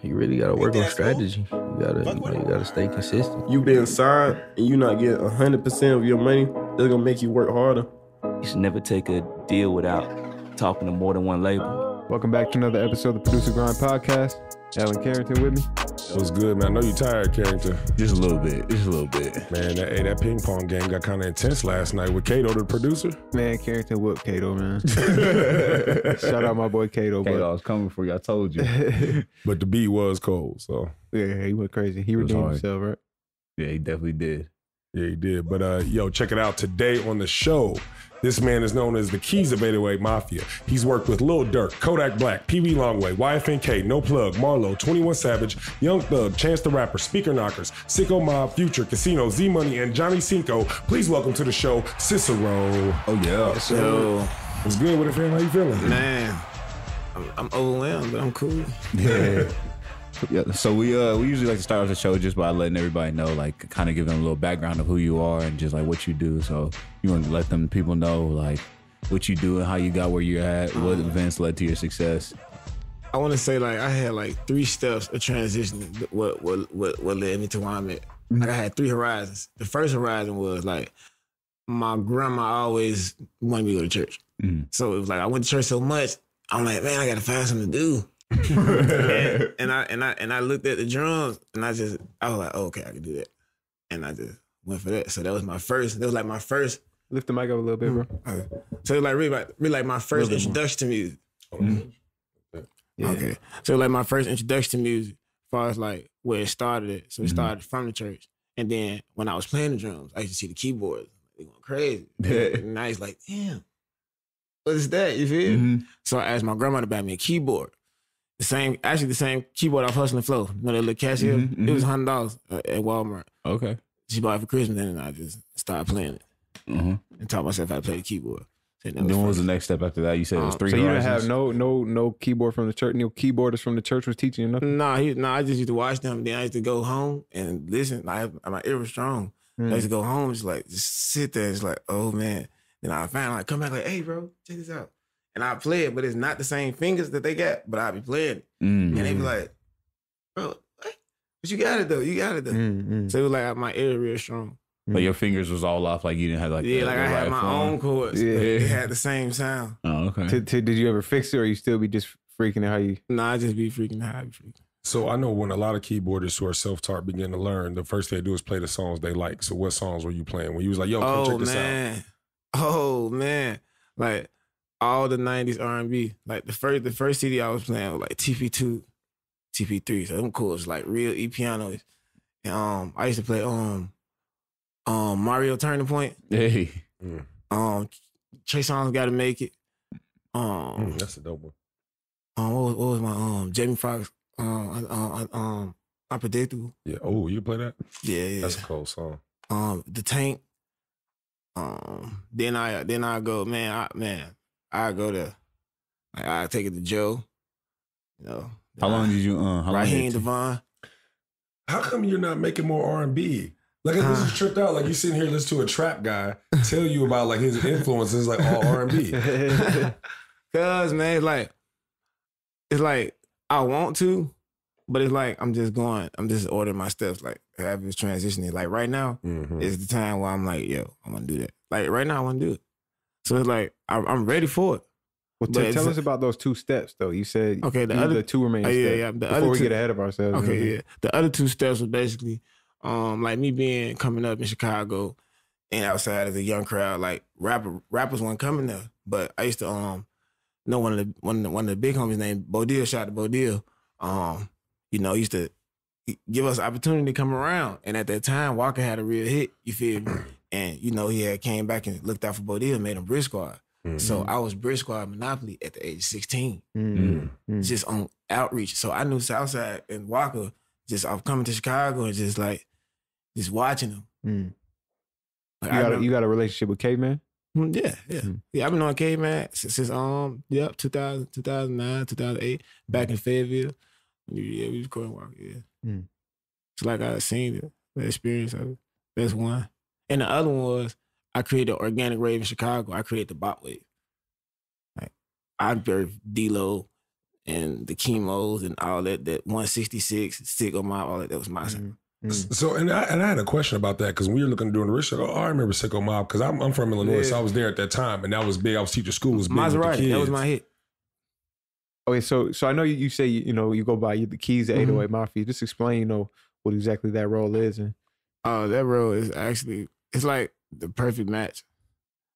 You really gotta work on strategy. You gotta stay consistent. You being signed and you not getting 100% of your money, that's gonna make you work harder. You should never take a deal without talking to more than one label. Welcome back to another episode of the Producergrind Podcast. Alan Carrington with me. What's good, man? I know you tired, Carrington. Just a little bit. Man, that ping pong game got kind of intense last night with Kato the Producer. Man, Carrington whooped Kato, man. Shout out my boy Kato. Kato, I was coming for you. I told you. But the beat was cold, so. Yeah, he went crazy. He redeemed himself, right? Yeah, he definitely did. Yeah, he did. But yo, check it out. Today on the show, this man is known as the Keys of 808 Mafia. He's worked with Lil Durk, Kodak Black, PB Longway, YFNK, No Plug, Marlo, 21 Savage, Young Thug, Chance the Rapper, SpeakerKnockerz, Sicko Mob, Future, Casino, Z Money, and Johnny Cinco. Please welcome to the show, Cicero. Oh yeah. So What's good with it, fam? How you feeling? man, I'm overwhelmed, but I'm cool. Yeah. Yeah, so we usually like to start off the show just by letting everybody know, like, kind of giving them a little background of who you are and just like what you do. So you want to let them people know like what you do and how you got where you're at, what events led to your success. I want to say like I had like 3 steps of transition. What led me to where I'm at? Like I had 3 horizons. The first horizon was like my grandma always wanted me to go to church. So it was like I went to church so much. I'm like, man, I got to find something to do. and I looked at the drums and I was like, oh, okay, I can do that. And I just went for that. So that was my first. That was like my first. Lift the mic up a little bit, bro. Okay. So it was like really like my first introduction to music. Yeah. Okay. So like my first introduction to music, as far as like where it started at. So it started from the church. And then when I was playing the drums, I used to see the keyboards. They going crazy. And I was like, damn, what is that? You feel? So I asked my grandma to buy me a keyboard. The same keyboard off Hustling Flow. You know that little cashier? It was $100 at Walmart. Okay. She bought it for Christmas, and then I just started playing it and taught myself how to play the keyboard. So Then what was the next step after that? You said it was 3 So you didn't horizons? have no keyboard from the church? No keyboarders from the church was teaching you nothing? Nah, I just used to watch them. Then I used to go home and listen. My ear was strong. I used to go home, just sit there. It's like, oh man. Then I finally like come back like, hey bro, check this out. And I play it, but it's not the same fingers that they got, but I be playing it. And they be like, bro, what? But you got it though. So it was like my ear real strong. But your fingers was all off, like you didn't have like Yeah, the like I right had my form. own chords. Yeah. But it had the same sound. Oh, okay. Did you ever fix it or you still be just freaking out how you... Nah, I just be freaking out. I be freaking. So I know when a lot of keyboardists who are self-taught begin to learn, the first thing they do is play the songs they like. So what songs were you playing when you was like, yo, come check this out? Oh man. Like all the 90s R&B. Like the first CD I was playing was like TP2, TP3. So them chords like real E-pianos. And I used to play Mario Turning Point. Hey. Trey Songz Gotta Make It. That's a dope one. What was my Jamie Foxx Unpredictable. Yeah. Oh, you play that? Yeah. That's a cool song. The Tank. Then I go, I go to, like, I take it to Joe. You know. How long did you Raheem Devon. How come you're not making more R&B? Like this is tripped out. Like you sitting here listening to a trap guy tell you about like his influences, like all R&B. Cause man, it's like I want to, but it's like I'm just ordering my steps. Like having this transitioning. Like right now is the time where I'm like, yo, I want to do that. Like right now I want to do it. So it's like I'm ready for it. Well, tell us about those 2 steps though. You said the other 2 remaining steps. Before we get ahead of ourselves. Okay, yeah. The other 2 steps was basically like me coming up in Chicago and outside as a young crowd, like rappers weren't coming there. But I used to know one of the big homies named Bodil, shout out to Bodil. You know, used to give us opportunity to come around. And at that time, Walker had a real hit, you feel me? And you know, he had came back and looked out for Bodil and made him Brick Squad. So I was Brick Squad Monopoly at the age of 16. Just on outreach. So I knew Southside and Walker, just I'm coming to Chicago and just watching them. Like, you got a relationship with Caveman? Yeah. I've been on Caveman since 2000, 2009, 2008, back in Fayetteville. Yeah, we was recording Walker, So like I seen it, the experience of it. That's one. And the other one was I created Organic Rave in Chicago. I created the Bot Wave. Like I birthed D Low and the Kemos and all that 166, Sicko Mob, all that was my sound. So, and I had a question about that because when we were looking during the research, I remember Sicko Mob because I'm from Illinois, so I was there at that time, and that was big. I was teaching school was big with the Maserati, kids. that was my hit. Okay, so I know you say you go by the keys at 808 Mafia. Just explain what exactly that role is. And That role is actually it's like the perfect match.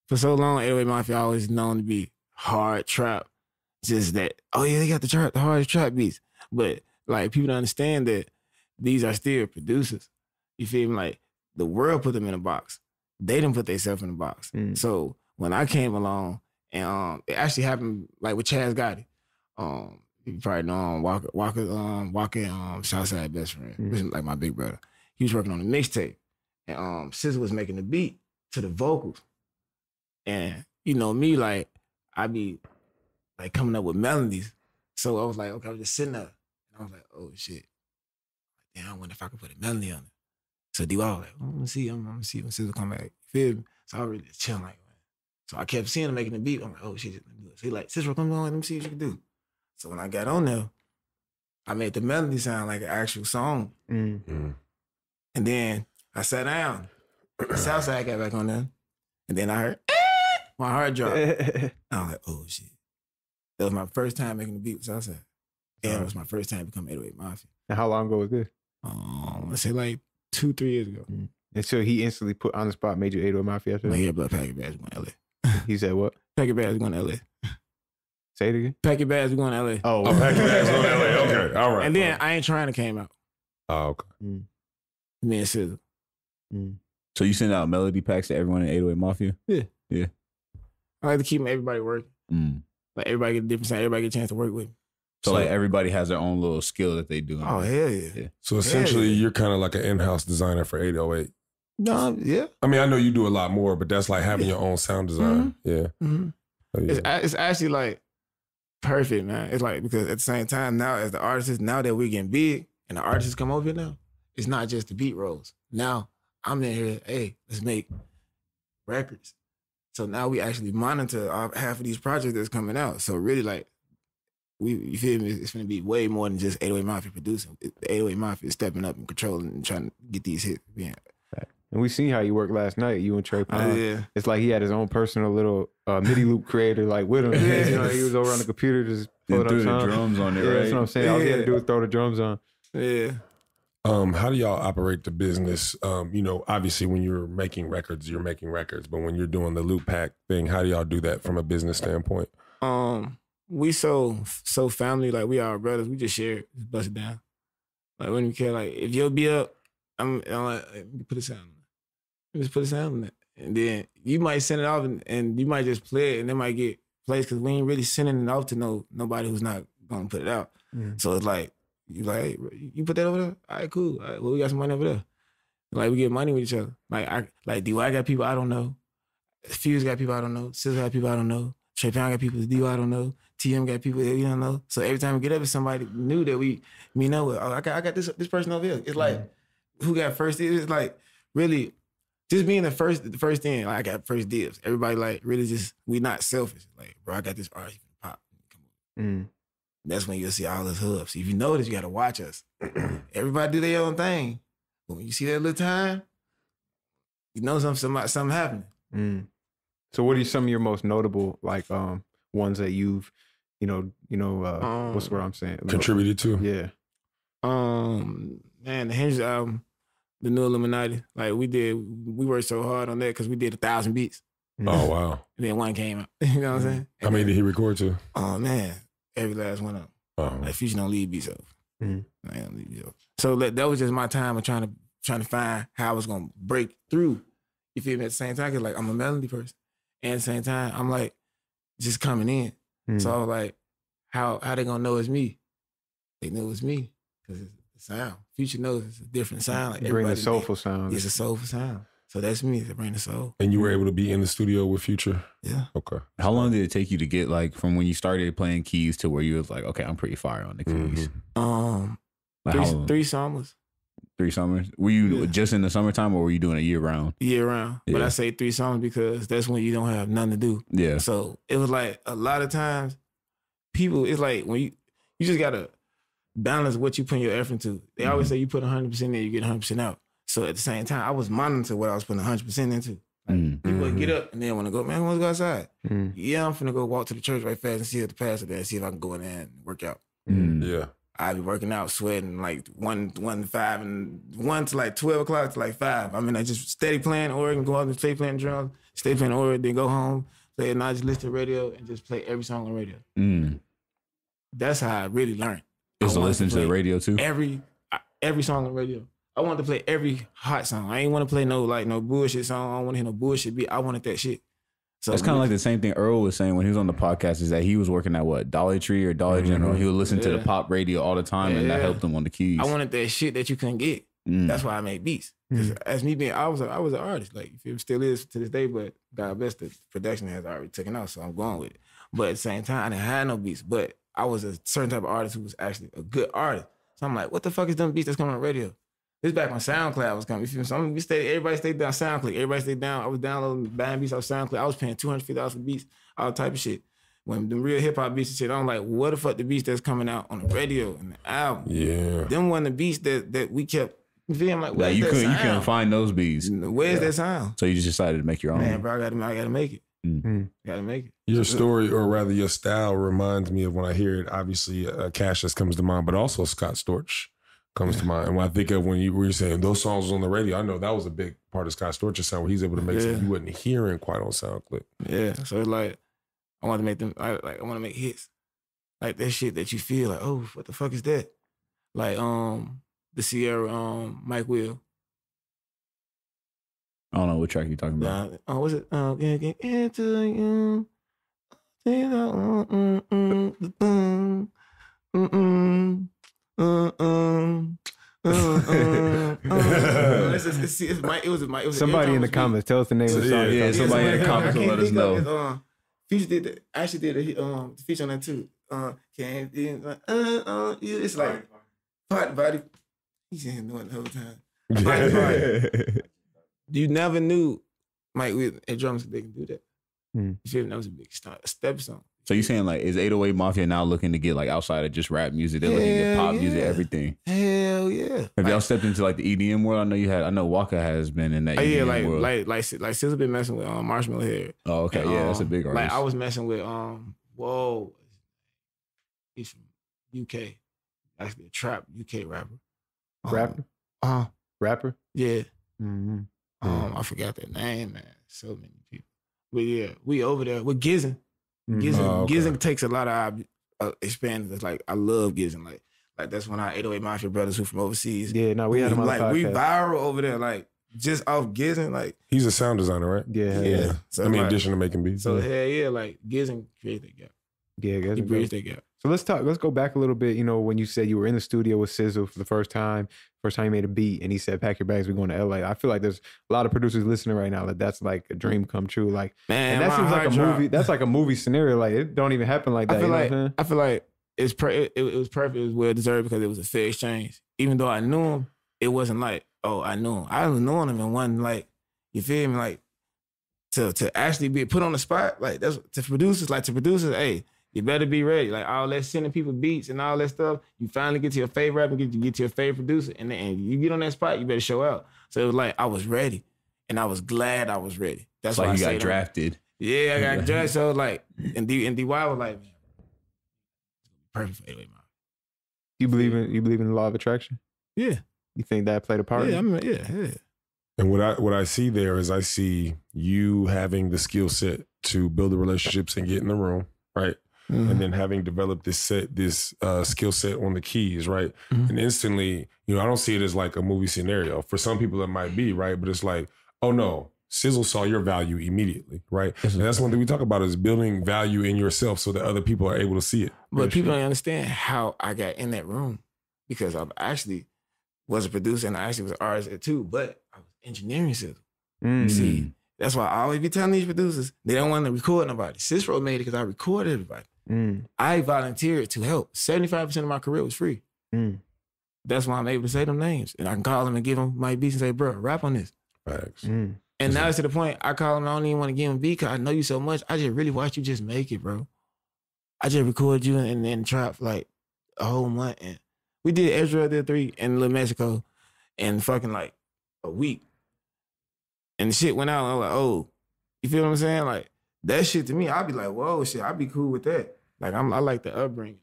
For so long, 808 Mafia always known to be hard trap. Just that, they got the hardest trap beats. But like people don't understand that these are still producers. You feel me? Like the world put them in a box. They didn't put themselves in a box. So when I came along, and it actually happened like with Chaz Gotti. You probably know Walker, Southside best friend, which is like my big brother. He was working on the mixtape, and Cicero was making the beat to the vocals. And me, like I be like coming up with melodies. So I was like, okay, I was just sitting there, and I was like, oh shit. Damn, I wonder if I could put a melody on it. So D, I was like, I'm gonna see when Cicero come back. You feel me? So I was really chilling like, man. So I kept seeing him making the beat. I'm like, oh shit, let me do it. So he like, Cicero, come on, let me see what you can do. So when I got on there, I made the melody sound like an actual song. And then I sat down. Southside got back on there. And then I heard, my heart dropped. I was like, oh shit. That was my first time making the beat with Southside. And it was my first time becoming 808 Mafia. And how long ago was this? Let's say like 2-3 years ago. And so he instantly put on the spot, made you 808 Mafia after that? Yeah, but Packet Bags, we going to LA. He said what? Packet Bags, we going to LA. Say it again? Packet Bags, we going to LA. Oh, Packet Bags on LA. Okay, all right. And then I Ain't Trying to came out. Oh, okay. Me and Cicero. So you send out melody packs to everyone in 808 Mafia? Yeah. I like to keep everybody working. Like everybody get a different sound. Everybody get a chance to work with me. So like everybody has their own little skill that they do. Oh, hell yeah. So essentially, you're kind of like an in-house designer for 808. No, yeah. I mean, I know you do a lot more, but that's like having your own sound design. Yeah. Oh, yeah. It's actually like perfect, man. It's like, because at the same time, now as the artists, now that we're getting big and the artists come over here now, it's not just the beat rolls. Now I'm in here, hey, let's make records. So now we actually monitor half of these projects that's coming out. So really like, you feel me? It's going to be way more than just 808 Mafia producing. The 808 Mafia is stepping up and controlling and trying to get these hits. Yeah. And we seen how you worked last night, you and Tre Pounds. Yeah. It's like he had his own personal little MIDI loop creator like with him. He was over on the computer just pulling threw up the drums on it, right? That's what I'm saying. All he had to do was throw the drums on. Yeah. How do y'all operate the business? Obviously when you're making records, but when you're doing the loop pack thing, how do y'all do that from a business standpoint? We so family, like we are brothers. We just share it, just bust it down. Like when we care, like if you'll be up, I'm like, hey, put a sound on it. Just put a sound on it. And then you might send it off and you might just play it and it might get plays because we ain't really sending it off to nobody who's not gonna put it out. So it's like, you like, hey, you put that over there? All right, cool. All right, well, we got some money over there. Like we get money with each other. Like DY got people I don't know. Fuse got people I don't know. Cicero got people I don't know. Tre Pounds got people DY I don't know. TM got people that we don't know. So every time we get up, it's somebody new that we know. Oh, I got this person over here. It's like who got first dibs? It's like really just being the first thing. Like I got first dibs. Everybody like really just we not selfish. Like bro, I got this artist pop. Come on. That's when you'll see all this hubs. If you notice, you got to watch us. Everybody do their own thing. But when you see that little time, you know something happening. So what are some of your most notable like ones that you've what's what I'm saying Contributed to? Yeah. Man, the Hendrixx album, the new Illuminati, like we worked so hard on that because we did 1,000 beats. Oh wow. And then one came out. You know what I'm saying? How many did he record to? Oh man, every last one up. Like Future don't leave beats up. So that was just my time of trying to find how I was gonna break through. You feel me? At the same time, cause like I'm a melody person, and at the same time I'm like just coming in. So I was like, how they gonna know it's me? They know it's me because it's the sound. Future knows it's a different sound. Like bring the soulful sound. It's a soulful sound. So that's me to bring the soul. And you were able to be in the studio with Future? Yeah. Okay. How long did it take you to get like from when you started playing keys to where you was like, okay, I'm pretty fire on the keys? Like three summers. 3 summers? Were you just in the summertime or were you doing it year round? Year round. Yeah. But I say 3 summers because that's when you don't have nothing to do. Yeah. So it was like a lot of times people, it's like when You just gotta balance what you put your effort into. They always say you put 100% in, you get 100% out. So at the same time, I was monitoring what I was putting 100% into. Like, people would get up and then want to go, man, I want to go outside. Yeah, I'm finna go walk to the church right fast and see if the pastor there and see if I can go in there and work out. Yeah. I be working out, sweating like 1 to 5 and 1 to like 12 o'clock to like 5. I mean, I just steady playing organ, go out and stay playing drums, stay playing organ, then go home, play and I just listen to radio and just play every song on radio. That's how I really learned. Just listen to the radio too? Every song on radio. I wanted to play every hot song. I ain't want to play no bullshit song. I don't want to hear no bullshit beat. I wanted that shit. So that's kind of like the same thing Earl was saying when he was on the podcast, is that he was working at what, Dollar Tree or Dollar General. He would listen to the pop radio all the time, and that helped him on the keys. I wanted that shit that you couldn't get. That's why I made beats. Because as me being, I was an artist. Like, if it still is to this day, but God bless, the production has already taken off, so I'm going with it. But at the same time, I didn't have no beats. But I was a certain type of artist who was actually a good artist. So I'm like, what the fuck is them beats that's coming on radio? This back when SoundCloud was coming. So everybody stayed down SoundCloud. Everybody stayed down. I was downloading, buying beats off SoundCloud. I was paying $250 for beats, all type of shit. When the real hip hop beats and shit, I'm like, what the fuck the beats that's coming out on the radio and the album? Yeah. Them one of the beats that we kept. I'm like, where's you that couldn't sound? You couldn't find those beats. Where's that sound? So you just decided to make your own. Man, bro, I gotta make it. Gotta make it. Your story, or rather your style, reminds me of when I hear it. Obviously, Cassius comes to mind, but also Scott Storch comes to mind. And when I think of when you were saying those songs on the radio, I know that was a big part of Scott Storch's sound, where he's able to make something you wasn't hearing quite on SoundCloud. Yeah, so it's like I want to make them. I want to make hits, like that shit that you feel like, oh, what the fuck is that? Like the Sierra Mike Will. I don't know what track you're talking about. What's it? Get into you. Somebody in the comments tell us the name of the song. Yeah, somebody in the comments will let us know. Future actually did a feature on that too. It's like body. He's in doing the whole time. You never knew Mike with and drums they can do that. You feel me? That was a big step song. So you saying like, is 808 Mafia now looking to get like outside of just rap music? They're looking to get pop music, everything. Hell yeah! Have y'all stepped into like the EDM world? I know Waka has been in that. EDM world. like Cicero been messing with Marshmallow Head. Oh, okay, and, that's a big artist. Like I was messing with he's from UK, actually a trap UK rapper. Rapper? Yeah. I forgot that name, man. So many people. But yeah, we over there with Gizzin. Gizzin takes a lot of our expanders. Like, I love Gizzin. Like that's one of our 808 Mafia brothers who from overseas. Yeah, no, we had him on the podcast. We viral over there, like, just off Gizzin. Like, he's a sound designer, right? Yeah. So, in addition to making beats. So, hell yeah, like, Gizzin created that gap. Yeah, he bridged that gap. So let's go back a little bit. You know, when you said you were in the studio with Sizzle for the first time you made a beat, and he said, "Pack your bags, we're going to LA." I feel like there's a lot of producers listening right now. Like, that's like a dream come true. Like, man, and that seems like a movie. That's like a movie scenario. Like, it don't even happen like that. I feel like it was perfect. It was well deserved because it was a fair exchange. Even though I knew him, it wasn't like, oh, I knew him. I was knowing him and wasn't like, you feel me? Like, to actually be put on the spot, like, that's to producers. Hey, you better be ready. Like, all that sending people beats and all that stuff, you finally get to your favorite rapper, get to your favorite producer, and you get on that spot, you better show out. So it was like, I was ready, and I was glad I was ready. That's why you got drafted. Yeah, I got drafted. So like, and DY was like, man, perfect for 808 Mafia. You believe in the law of attraction? Yeah. You think that played a part? Yeah, yeah. And what I see there is I see you having the skill set to build the relationships and get in the room, right? And then having developed this skill set on the keys, right? And instantly, I don't see it as like a movie scenario. For some people, it might be, right? But it's like, oh no, Sizzle saw your value immediately, right? And that's one thing we talk about is building value in yourself so that other people are able to see it. But people don't understand how I got in that room because I actually was a producer and I actually was an artist too, but I was engineering Sizzle. You see, that's why I always be telling these producers, they don't want to record nobody. Cicero made it because I recorded everybody. I volunteered to help. 75% of my career was free. That's why I'm able to say them names. And I can call them and give them my beats and say, bro, rap on this. Facts. And now it's to the point, I call them, I don't even want to give them a beat because I know you so much. I just really watch you just make it, bro. I just record you and then trap like a whole month. And we did Ezra did 3 in Little Mexico in fucking like a week. And the shit went out and I was like, oh, you feel what I'm saying? Like that shit to me, I'd be like, whoa, shit, I'd be cool with that. Like I like the upbringing.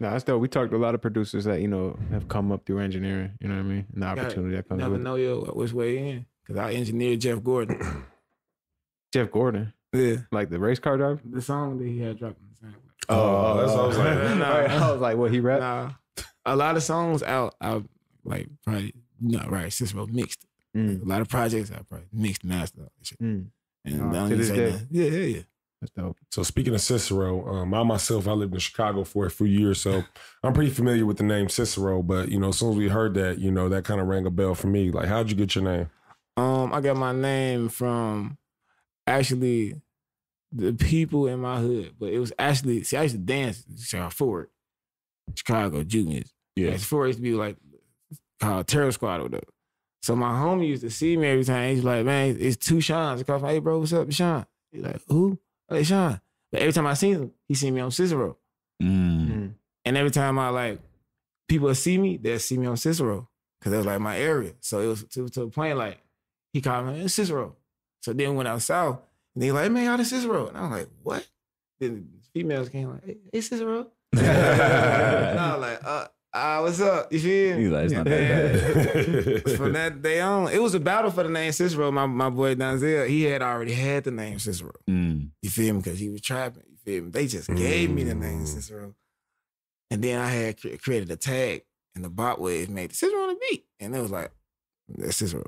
No, that's dope. We talked to a lot of producers that, you know, have come up through engineering, you know what I mean? And the opportunity that comes never with it. know which way in. Because I engineered Jeff Gordon. Jeff Gordon? Yeah. Like the race car driver? The song that he had dropped in the same way. Oh, that's what I was like. I was like, what, he rap? Nah. A lot of songs out like probably, right, Cicero mixed. A lot of projects I probably mixed, mastered. Shit. And to this day. Yeah. That's dope. So speaking of Cicero, I myself, I lived in Chicago for a few years, so I'm pretty familiar with the name Cicero. But you know, as soon as we heard that, you know, that kind of rang a bell for me. Like, how'd you get your name? I got my name from actually the people in my hood, but it was actually I used to dance forward, Chicago juniors. Yeah, Forward used to be like called Terror Squad or whatever. So my homie used to see me every time. He's like, man, it's 2 Seans. He calls me, hey bro, what's up, Sean? He's like, who? Hey, Sean. But every time I seen him, he seen me on Cicero. And every time people see me, they'll see me on Cicero. Cause that was like my area. So it was to the point like, he called me, it's Cicero. So then we went out south and they like, hey man, y'all the Cicero. And I was like, what? Then females came like, hey Cicero. And I was like, what's up? You feel me? He's like, it's not that bad. From that day on, it was a battle for the name Cicero. My boy Donzel, he had already had the name Cicero. You feel me? Because he was trapping. You feel me? They just gave me the name Cicero. And then I had created a tag and the bot wave made the Cicero on the beat. And it was like, that's Cicero.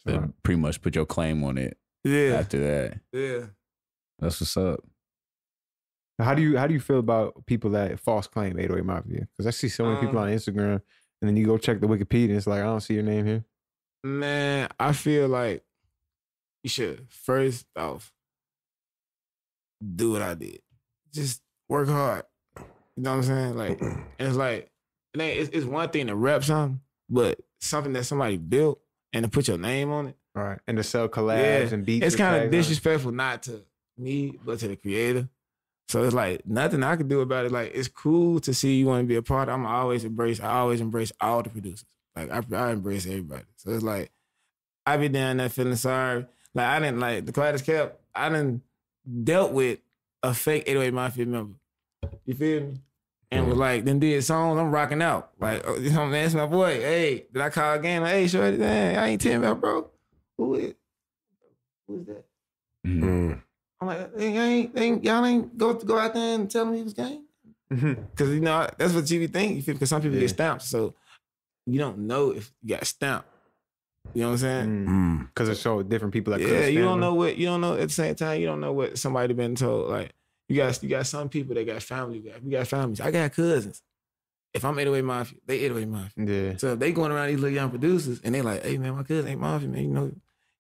So pretty much put your claim on it. Yeah. After that. Yeah. That's what's up. How do you feel about people that false claim 808 Mafia? Because I see so many people on Instagram, and then you go check the Wikipedia, and it's like, I don't see your name here. Man, I feel like you should first off do what I did. Just work hard. You know what I'm saying? Like, and it's like, it's one thing to rap something, but something that somebody built and to put your name on it. All right. And to sell collabs and beats. It's kind of disrespectful, not to me, but to the creator. So it's like nothing I could do about it. Like, it's cool to see you want to be a part. I always embrace all the producers. Like I embrace everybody. So it's like I be down there feeling sorry. Like I didn't like the quietest kept. I done dealt with a fake 808 Mafia member. You feel me? And was like, then did songs. I'm rocking out. Like, you know, man, it's my boy. Hey, did I call again? Like, hey, shorty, man, I ain't telling about, bro. Who is that? I'm like, y'all ain't go out there and tell me he was gang. Because, you know, that's what you be thinking. Because some people get stamped. So you don't know if you got stamped. You know what I'm saying? Because it's so different people that you don't know at the same time, you don't know what somebody been told. Like, you got some people that got family. We got families. I got cousins. If I'm 808 Mafia, they 808 Mafia. Yeah. So if they going around these little young producers and they like, hey man, my cousin ain't Mafia, man. You know,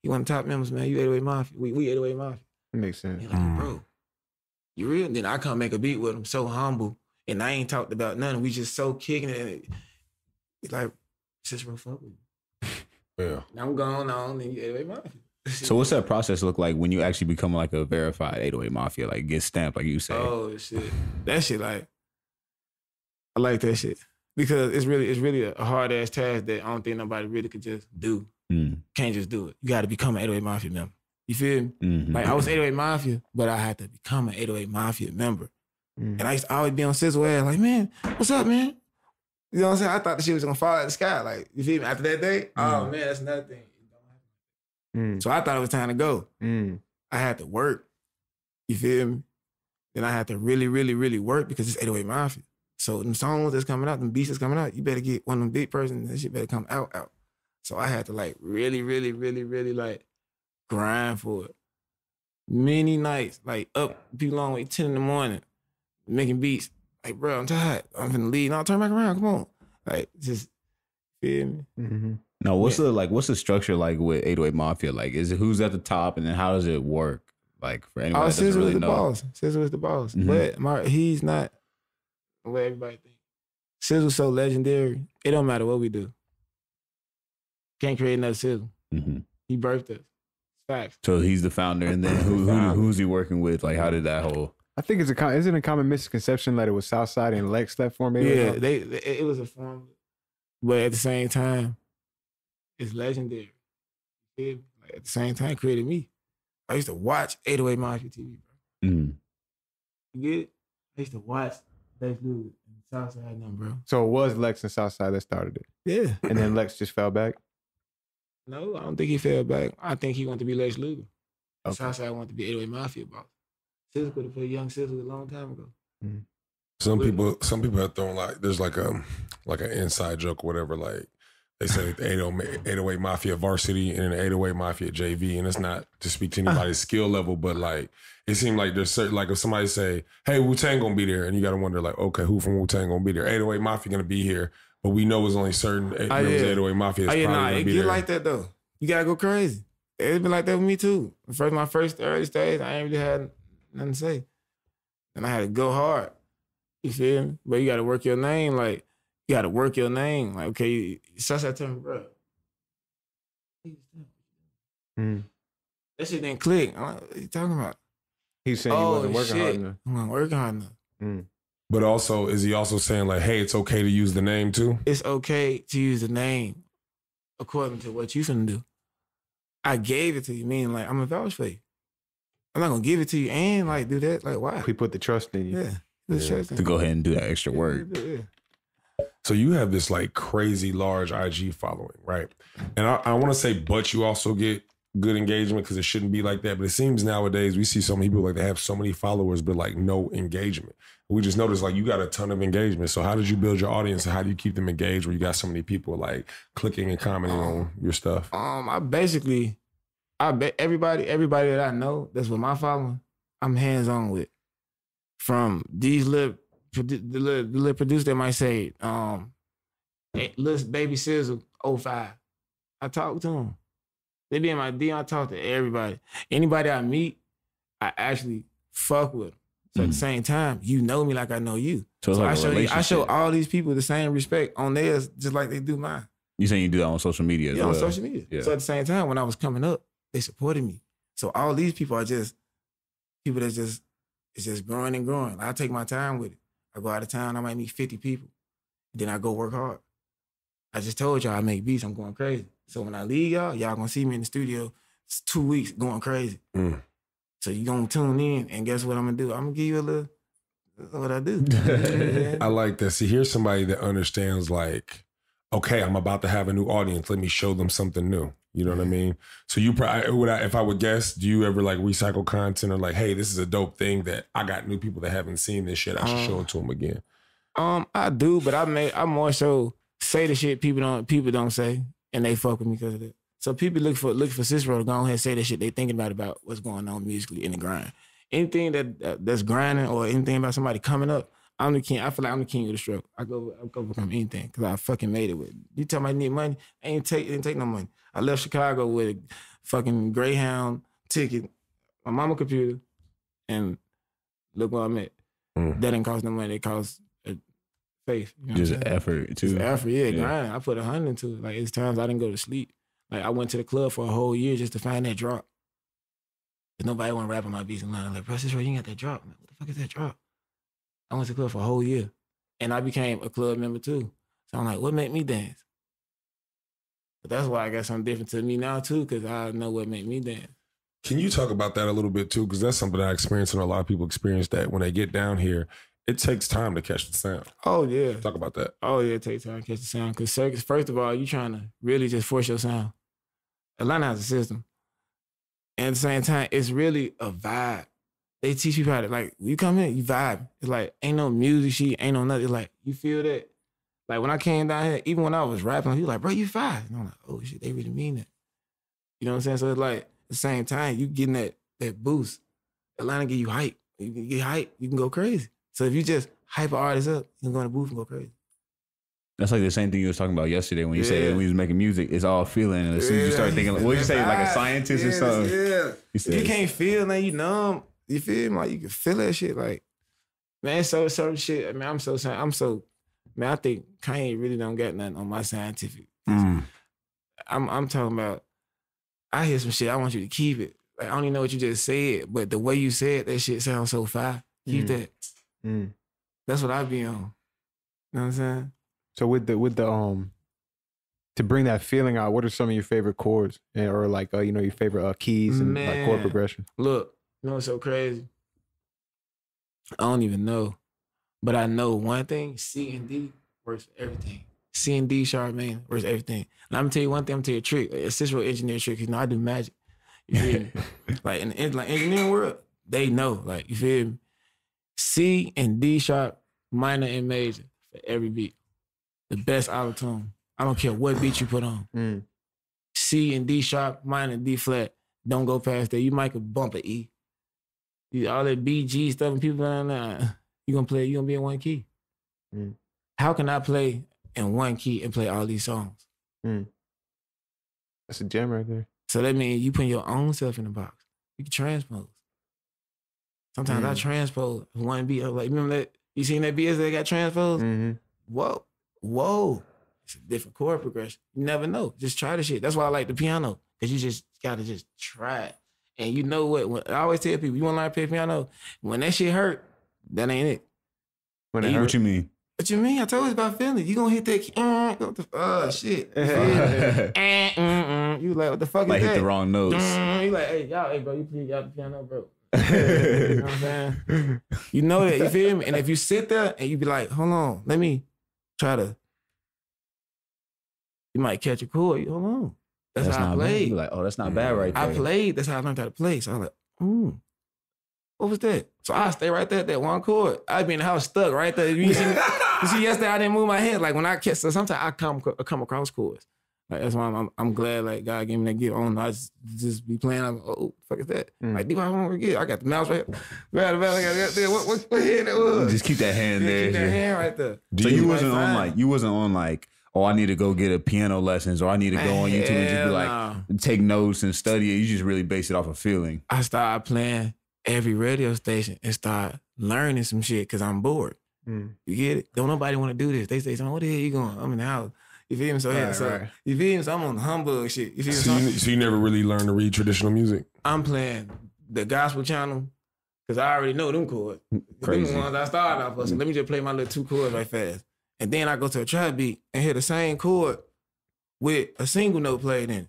you one of the top members, man. You 808 Mafia. We 808 Mafia. It makes sense. They like, bro, you real? Then I come make a beat with them, so humble, and I ain't talked about nothing. We just so kicking it. And it's like, Cicero fuck with me. Yeah. Now I'm going on, and you 808 Mafia. So what's that process look like when you actually become like a verified 808 Mafia, like get stamped, like you say? Oh shit, that shit, like, I like that shit because it's really a hard ass task that I don't think nobody really could just do. Can't just do it. You got to become an 808 Mafia member. You feel me? Like I was 808 Mafia, but I had to become an 808 Mafia member. And I used to always be on Sizzle ass, like, man, what's up, man? You know what I'm saying? I thought the shit was gonna fall out of the sky. Like, you feel me? After that day, oh man, that's another thing. So I thought it was time to go. I had to work. You feel me? Then I had to really, really, really work because it's 808 Mafia. So them songs that's coming out, them beats that's coming out, you better get one of them big persons, that shit better come out. So I had to like really, really, really, really like grind for it. Many nights, like up be long way 10 in the morning, making beats. Like, bro, I'm tired. I'm finna leave. No, turn back around. Come on. Like, just feel me? No, what's the structure like with 808 Mafia? Like, is it who's at the top and then how does it work? Like for anybody that doesn't really know. Sizzle is the boss. But he's not what everybody think. Sizzle's so legendary, it don't matter what we do. Can't create another Sizzle. He birthed us. Facts. So he's the founder, and then who's he working with? Like, how did that whole? I think isn't a common misconception that it was Southside and Lex that formed AOA? Yeah, it was a formula. But at the same time, it's legendary. You feel me? Like, at the same time, it created me. I used to watch 808 Mafia TV, bro. Mm. You get it? I used to watch Lex Luger and Southside and them, bro. So it was Lex and Southside that started it. Yeah. And then Lex just fell back? No, I don't think he fell back. I think he wanted to be Lex Luger. Okay. Southside wanted to be 808 Mafia boss. Scissor could have played young Scissor a long time ago. Mm-hmm. Some people have thrown like there's like an inside joke or whatever, like they say the 808 Mafia varsity and the 808 Mafia JV, and it's not to speak to anybody's skill level, but like it seemed like there's certain, like if somebody say, hey, Wu-Tang gonna be there, and you gotta wonder like, okay, who from Wu-Tang gonna be there? 808 Mafia gonna be here, but we know it's only certain members of 808 Mafia that's probably gonna be there. It get like that though. You gotta go crazy. It's been like that with me too. My first early stage, I ain't really had nothing to say. And I had to go hard. You feel me? But you gotta work your name. Like, you gotta work your name. Like, okay, Southside tell me, bro. That shit didn't click. I'm like, what are you talking about? He's saying he wasn't working hard enough. I'm not working hard enough. But also, is he also saying like, hey, it's okay to use the name too? It's okay to use the name according to what you finna do. I gave it to you, meaning like I'm a vouch for you. I'm not gonna give it to you and like do that. Like, why? We put the trust in you. To go ahead and do that extra work. So you have this like crazy large IG following, right? And I want to say, but you also get good engagement because it shouldn't be like that. But it seems nowadays we see so many people like they have so many followers, but like no engagement. We just noticed like you got a ton of engagement. So how did you build your audience and how do you keep them engaged where you got so many people like clicking and commenting on your stuff? I bet everybody that I know that's with my following, I'm hands on with. From these the little producer that might say, little baby Sizzle 05. I talk to them. They be in my DM, I talk to everybody. Anybody I meet, I actually fuck with them. So at the same time, you know me like I know you. So like I show all these people the same respect on theirs just like they do mine. You saying you do that on social media as well? On social media. Yeah. So at the same time, when I was coming up, they supported me. So all these people are just people that's just, it's just growing and growing. I take my time with it. I go out of town, I might meet 50 people. Then I go work hard. I just told y'all I make beats, I'm going crazy. So when I leave y'all gonna see me in the studio. It's 2 weeks going crazy. So you gonna tune in and guess what I'm gonna do? I'm gonna give you a little, what I do. I like that. See, here's somebody that understands like, okay, I'm about to have a new audience. Let me show them something new. You know what I mean? So you probably, if I would guess, do you ever like recycle content or like, hey, this is a dope thing that I got new people that haven't seen this shit. I should show it to them again. I do, but I more so say the shit people don't say, and they fuck with me because of that. So people look for Cicero to go ahead and say that shit they thinking about what's going on musically in the grind. Anything that's grinding or anything about somebody coming up, I'm the king. I feel like I'm the king of the struggle. I go become anything because I fucking made it with it. You tell me I need money, I didn't take no money. I left Chicago with a fucking Greyhound ticket, my mama computer, and look where I'm at. That didn't cost no money. It cost faith. You know just effort too. Just effort, yeah. Grind. I put 100 into it. Like it's times I didn't go to sleep. Like I went to the club for a whole year just to find that drop. Cause nobody want to rap on my beats. And I'm like, bro, Cicero, you ain't got that drop, man. What the fuck is that drop? I went to the club for a whole year. And I became a club member too. So I'm like, what made me dance? But that's why I got something different to me now too, because I know what made me dance. Can you talk about that a little bit too? Because that's something I experienced and a lot of people experience that when they get down here, it takes time to catch the sound. Oh, yeah. Talk about that. Oh, yeah, it takes time to catch the sound. Because circus, first of all, you trying to really just force your sound. Atlanta has a system. And at the same time, it's really a vibe. They teach you how to, like, you come in, you vibe. It's like, ain't no music sheet, ain't no nothing. It's like, you feel that? Like, when I came down here, even when I was rapping, he was like, bro, you vibe. And I'm like, oh, shit, they really mean that. You know what I'm saying? So it's like, at the same time, you getting that boost. Atlanta give you hype. You can get hype, you can go crazy. So if you just hype an artist up, you can go in the booth and go crazy. That's like the same thing you was talking about yesterday when you said when you was making music, it's all feeling. And as soon as you start thinking, what did you say, like a scientist or something? Yeah. You can't feel, man, you numb. You feel me? Like you can feel that shit. Like, man, so certain shit. I mean, I'm so, man, I think Kanye really don't got nothing on my scientific. I'm talking about, I hear some shit, I want you to keep it. Like, I don't even know what you just said, but the way you said that shit sounds so fire. Keep that. Mm. That's what I be on. You know what I'm saying? So with the to bring that feeling out, what are some of your favorite chords or like your favorite keys and like chord progression? Look, you know what's so crazy? I don't even know, but I know one thing: C and D works for everything. C and D sharp, man, works for everything. And I'm gonna tell you one thing. I'm gonna tell you a trick, a Cicero engineer trick. You know, I do magic. You feel me? Like in the engineering world, they know. Like you feel me? C and D sharp, minor and major for every beat. The best auto tune. I don't care what beat you put on. Mm. C and D sharp, minor and D flat. Don't go past that. You might could bump an E. All that B, G stuff and people you gonna be in one key. Mm. How can I play in one key and play all these songs? Mm. That's a gem right there. So that means you put your own self in the box. You can transpose. Sometimes I transpose one beat. Like, remember that? You seen that beat that got transposed? Mm-hmm. Whoa. It's a different chord progression. You never know. Just try the shit. That's why I like the piano. Because you just got to just try it. And you know what? I always tell people, you want to learn to play piano? When that shit hurt, that ain't it. What you mean? What you mean? I told you about feeling. You gonna hit that shit. You like, what the fuck like is that? hit the wrong notes. You like, hey bro, you play y'all the piano, bro. You know what I'm saying? You know that, you feel me? And if you sit there and you be like, hold on, let me try to, you might catch a chord. Hold on. That's how I played. Like, oh, that's not bad right there. I played. That's how I learned how to play. So I was like, what was that? So I stay right there at that one chord. I'd be in the house stuck right there. You see yesterday I didn't move my head. Like when I catch, so sometimes I come across chords. Like that's why I'm glad like God gave me that gift. I don't know, I just be playing. I'm like, oh, fuck is that? Like, I don't forget. I got the mouse right here. Right, I got there. What hand that was? Just keep that hand there. Keep that hand right there. So you wasn't on like, oh, I need to go get a piano lessons or I need to go on YouTube and just be like, take notes and study it. You just really base it off of feeling. I started playing every radio station and start learning some shit because I'm bored. You get it? Don't nobody want to do this. They say, what the hell you going? I'm in the house. You feel me? So, right. You feel me? So I'm on the humbug shit. You feel me? So you never really learned to read traditional music? I'm playing the gospel channel because I already know them chords. Crazy. Them ones I started off with. So let me just play my little 2 chords right fast. And then I go to a trap beat and hit the same chord with a single note played in it.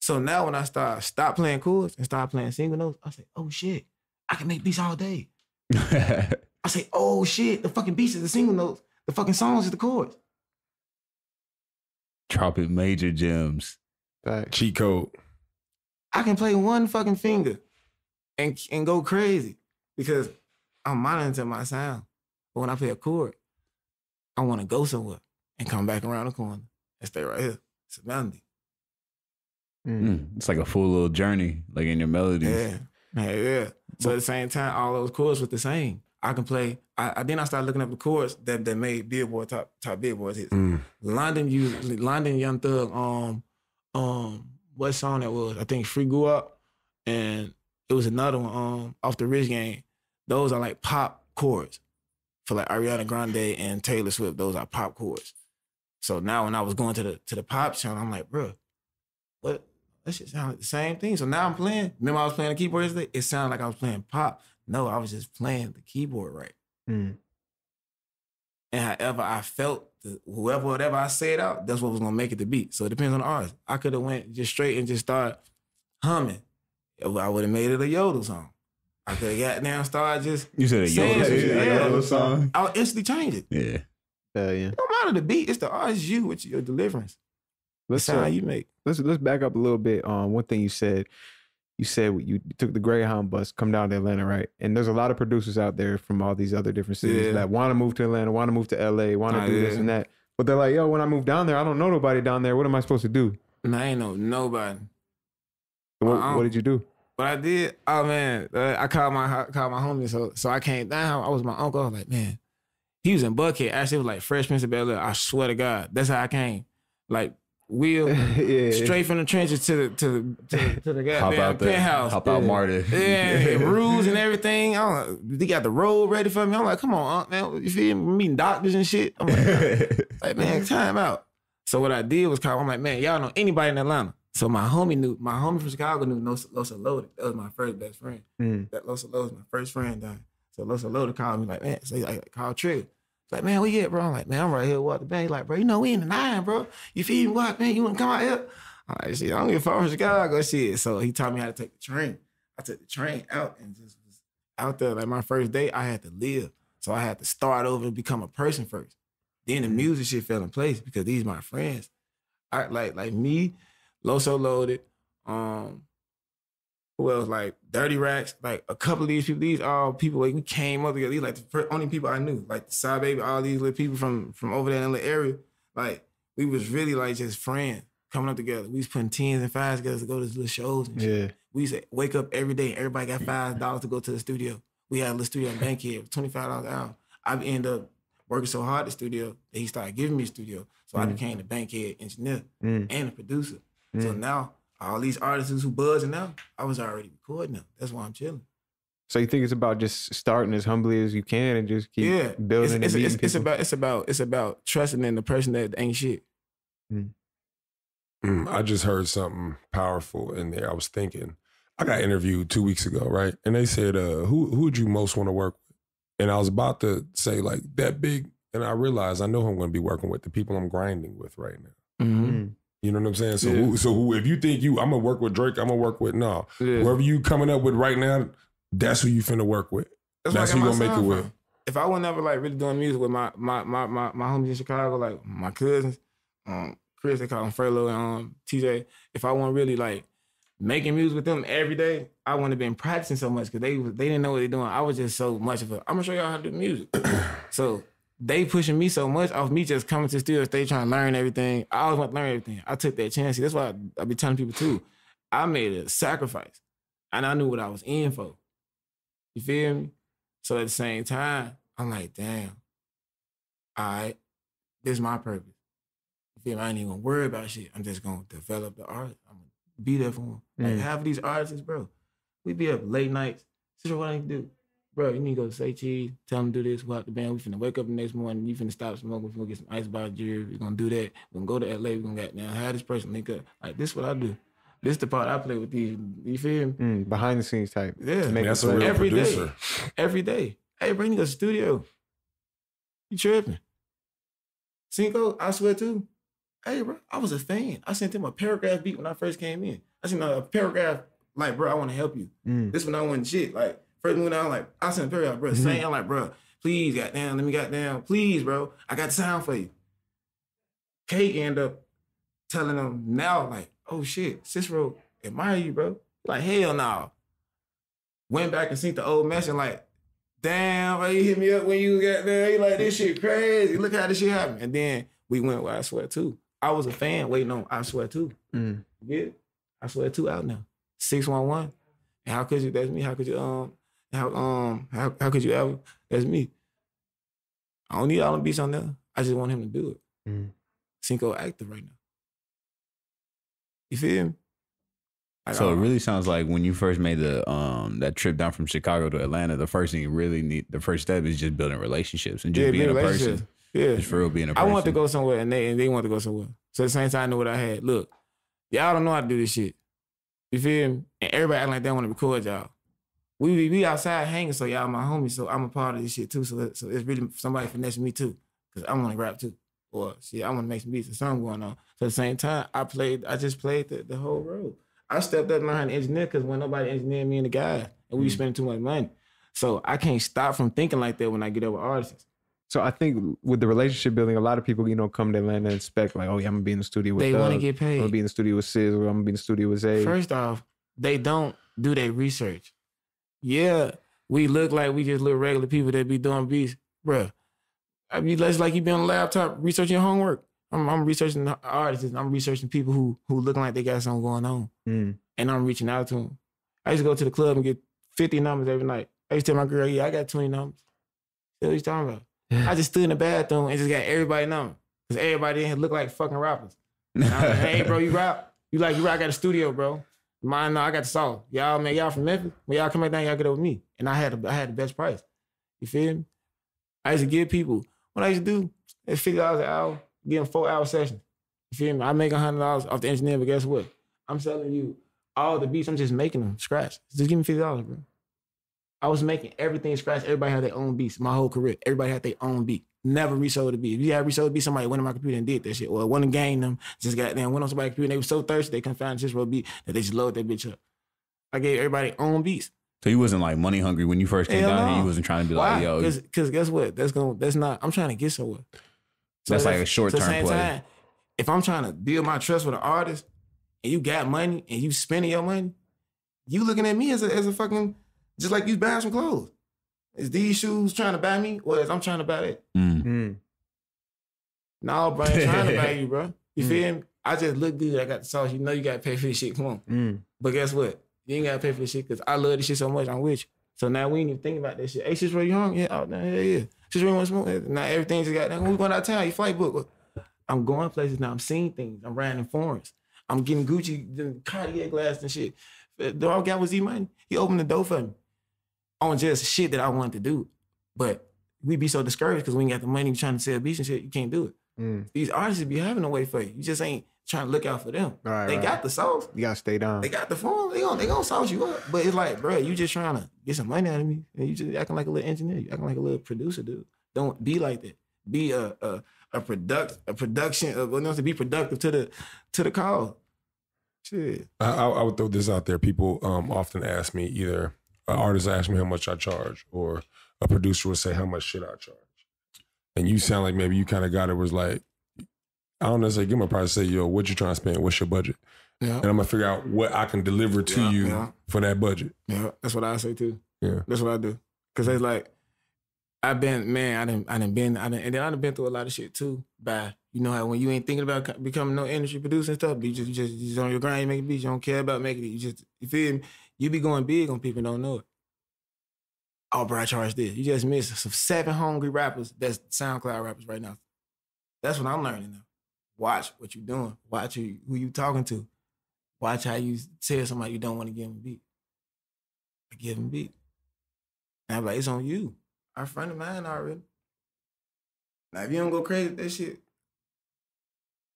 So now when I stop playing chords and start playing single notes, I say, oh shit, I can make beats all day. I say, oh shit, the fucking beats is the single notes. The fucking songs is the chords. Dropping major gems. Cheat code. I can play one fucking finger and go crazy because I'm monitoring my sound. But when I play a chord, I want to go somewhere and come back around the corner and stay right here. It's a melody. It's like a full little journey, like in your melodies. Yeah. So at the same time, all those chords was the same. I can play. Then I started looking up the chords that made Billboard top Billboard hits. London Young Thug. What song that was? I think Free Go Up, and it was another one. Off the Rich Game. Those are like pop chords for like Ariana Grande and Taylor Swift. Those are pop chords. So now when I was going to the pop channel, I'm like, bro, what? That shit sound like the same thing. So now I'm playing. Remember I was playing the keyboard yesterday? It sounded like I was playing pop. No, I was just playing the keyboard right. And however I felt, whatever I said out, that's what was gonna make it the beat. So it depends on the artist. I could have went just straight and just started humming. I would have made it a yodel song. I could have got down, started just. You said a yodel song? I would instantly change it. Yeah. It don't matter the beat. It's the artist, you with your deliverance. The sound you make. Let's back up a little bit. One thing you said you took the Greyhound bus, come down to Atlanta, right? And there's a lot of producers out there from all these other different cities that want to move to Atlanta, want to move to LA, want to do this and that. But they're like, yo, when I move down there, I don't know nobody down there. What am I supposed to do? I ain't know nobody. What did you do? What I did, oh man, I called my homie, so I came down. I was my uncle. I was like, man, he was in Buckhead. Actually, it was like Fresh Prince of Bel-Air. I swear to God, that's how I came. Like, wheel straight from the trenches to the goddamn penthouse. Hop out Marty. And rules and everything. They got the road ready for me. I'm like, come on, man. You feel me? Meeting doctors and shit. I'm like, man, time out. So what I did was I'm like, man, y'all know anybody in Atlanta? So my homie from Chicago knew Losa Loaded. That was my first best friend. That Losa Loaded was my first friend. So Loaded called me like, man, so he like, call Trigger. He's like, man, where you at, bro? I'm like, man, I'm right here with the band. He's like, bro, you know, we in the 9, bro. You feel me? What, man? You want to come out here? I'm like, shit, I don't give a fuck from Chicago, shit. So he taught me how to take the train. I took the train out and just was out there. Like my first day, I had to live. So I had to start over and become a person first. Then the music shit fell in place because these my friends. I like me, Loaded, who else? Like Dirty Racks, like a couple of these people. These all people like we came up together. These like the only people I knew. Like the Side Baby, all these little people from over there in the area. Like we was really like just friends coming up together. We was putting 10s and 5s together to go to these little shows and shit. We used to wake up every day. Everybody got $5 to go to the studio. We had a little studio in Buckhead, $25 an hour. I ended up working so hard at the studio that he started giving me a studio. So I became the Buckhead engineer and a producer. So now all these artists who buzzing now, I was already recording them. That's why I'm chilling. So you think it's about just starting as humbly as you can and just keep building and meeting people? It's about trusting in the person that ain't shit. I just heard something powerful in there. I was thinking, I got interviewed 2 weeks ago, right? And they said, who would you most want to work with? And I was about to say like that big, and I realized I know who I'm going to be working with, the people I'm grinding with right now. You know what I'm saying? So, who, if you think I'm going to work with Drake, I'm going to work with, whoever you coming up with right now, that's who you finna work with. That's who you going to make it with. If I was never like really doing music with my homies in Chicago, like my cousins, Chris, they call him Frelo and TJ, if I wasn't really like making music with them every day, I wouldn't have been practicing so much because they didn't know what they're doing. I was just so much of a, I'm going to show y'all how to do music. So they pushing me so much off me just coming to the studio, they trying to learn everything. I always want to learn everything. I took that chance. That's why I be telling people too, I made a sacrifice and I knew what I was in for. You feel me? So at the same time, I'm like, damn, all right, this is my purpose. You feel me? I ain't even gonna worry about shit. I'm just gonna develop the art. I'm gonna be there for them. Like half of these artists, bro, we be up late nights. Cicero, what I need to do? Bro, you need to go to Say Cheese, tell them to do this, go out the band. We finna wake up the next morning, you finna stop smoking, we finna get some ice bar jury, we gonna do that. We gonna go to LA, we gonna get down, have this person link up. Like, this is what I do. This is the part I play with these, you feel me? Behind the scenes type. Yeah. That's a real every producer. day. Every day. Hey, bro, you need to go to the studio. You tripping. Cinco, I swear too. Hey, bro, I was a fan. I sent him a paragraph beat when I first came in. I sent a paragraph, like, bro, I want to help you. This when I wasn't shit. Like, first when I like, I sent a paragraph, bro, saying, I'm like, bro, please, goddamn, let me goddamn, please, bro, I got the sound for you. Kate ended up telling him now, like, oh shit, Cicero admire you, bro. Like, hell no. Went back and seen the old message, like, damn, bro, you hit me up when you got there. You like, this shit crazy. Look how this shit happened. And then we went with I Swear Too. I was a fan waiting on I Swear Too. You get it? I Swear Too out now. 611. And how could you? That's me. How could you? How could you ever? That's me. I don't need all the beats on there. I just want him to do it. Cinco active right now. You feel me? Like, so it really sounds like when you first made the that trip down from Chicago to Atlanta, the first thing you really need, the first step is just building relationships and just being a person. Yeah, just for real being a person. I want to go somewhere and they want to go somewhere. So at the same time, I know what I had. Look, y'all don't know how to do this shit. You feel me? And everybody acting like they want to record y'all. We outside hanging, so y'all my homies, so I'm a part of this shit too. So it's really somebody finessing me too, because I want to rap too. Or shit, I want to make some beats and something going on. So at the same time, I just played the whole road. I stepped up and learned how to engineer because when nobody engineered me and the guy, and we were spending too much money. So I can't stop from thinking like that when I get over artists. So I think with the relationship building, a lot of people, come to Atlanta and expect like, oh yeah, I'm gonna be in the studio with They want to get paid. I'm gonna be in the studio with Sis, or I'm gonna be in the studio with Zay. First off, they don't do their research. Yeah, we look like we just little regular people that be doing beats. Bruh, I mean, that's like you be on a laptop researching your homework. I'm researching the artists. I'm researching people who looking like they got something going on. And I'm reaching out to them. I used to go to the club and get 50 numbers every night. I used to tell my girl, yeah, I got 20 numbers. What you talking about? I just stood in the bathroom and just got everybody number. Because everybody in here look like fucking rappers. And I was like, hey, bro, you rap? You rap? I got a studio, bro. Mine, no, I got the sauce. Y'all, man, y'all from Memphis? When y'all come back down, y'all get over me. And I had the best price. You feel me? I used to give people, what I used to do, it's $50 an hour, give them 4-hour sessions. You feel me? I make $100 off the engineer, but guess what? I'm selling you all the beats. I'm just making them scratch. Just give me $50, bro. I was making everything scratch. Everybody had their own beats. My whole career, everybody had their own beat. Never resold a beat. If you had resold a beat, somebody went on my computer and did that shit. Or one of gang them just goddamn went on somebody's computer and they were so thirsty they couldn't find just for a beat that they just loaded that bitch up. I gave everybody their own beats. So you wasn't like money hungry when you first came down here. You wasn't trying to be like, yo. Because guess what? That's not. I'm trying to get somewhere. So that's like a short term play. Time, if I'm trying to build my trust with an artist, and you got money and you spending your money, you looking at me as a fucking just like you buying some clothes. Is these shoes trying to buy me, or is I'm trying to buy it? No, bro, I ain't trying to buy you, bro. You feel me? I just look good. I got the sauce. You know you gotta pay for this shit. Come on. But guess what? You ain't gotta pay for this shit because I love this shit so much. I'm with you. So now we ain't even thinking about that shit. Hey, shit's really young. Yeah, oh, no, yeah. Shit's really want to smoke. Now everything's just got. When we going out of town, you flight book. I'm going places now. I'm seeing things. I'm riding in foreigns. I'm getting Gucci, Cartier glass and shit. The all guy was E-Money. He opened the door for me on just shit that I wanted to do. But we be so discouraged because we ain't got the money trying to sell beats and shit. You can't do it. These artists be having a way for you. You just ain't trying to look out for them. They got the sauce. You gotta stay down. They got the form. They gonna sauce you up. But it's like, bro, you just trying to get some money out of me. And you just acting like a little engineer. You acting like a little producer, dude. Don't be like that. Be a production. To be productive to the cause. Shit. I would throw this out there. People often ask me, either an artist ask me how much I charge, or a producer would say how much should I charge. And you sound like maybe you kind of got it. Was like, I don't necessarily give my price. Say, yo, what you trying to spend? What's your budget? Yeah. And I'm gonna figure out what I can deliver to you for that budget. Yeah, that's what I say too. Yeah, that's what I do. Cause it's like, I done been through a lot of shit too. By you know how when you ain't thinking about becoming no industry producer and stuff, you just on your grind, you make beats. You don't care about making it. You feel me? You be going big on people don't know it. Oh, bro, I charge this. You just missed some 7 hungry rappers that's SoundCloud rappers right now. That's what I'm learning now. Watch what you doing. Watch who you talking to. Watch how you tell somebody you don't want to give them a beat. I give them a beat. And I'm like, it's on you. Our friend of mine already. Now, if you don't go crazy with that shit.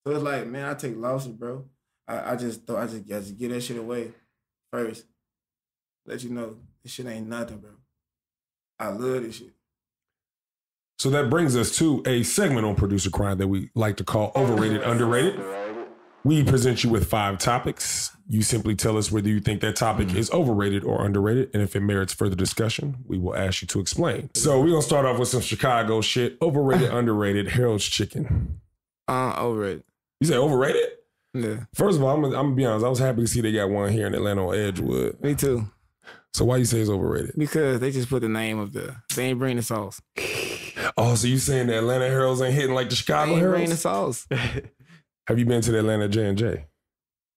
So it's like, man, I take losses, bro. I just give that shit away first. Let you know, this shit ain't nothing, bro. I love this shit. So that brings us to a segment on Producergrind that we like to call Overrated, Underrated. We present you with 5 topics. You simply tell us whether you think that topic is overrated or underrated. And if it merits further discussion, we will ask you to explain. So we're going to start off with some Chicago shit. Overrated, underrated, Harold's Chicken. Overrated. You say overrated? Yeah. First of all, I'm going to be honest. I was happy to see they got one here in Atlanta on Edgewood. Me too. So why you say it's overrated? Because they just put the name of they ain't bring the sauce. Oh, so you saying the Atlanta Heralds ain't hitting like the Chicago Heralds? Bring the sauce. Have you been to the Atlanta J&J?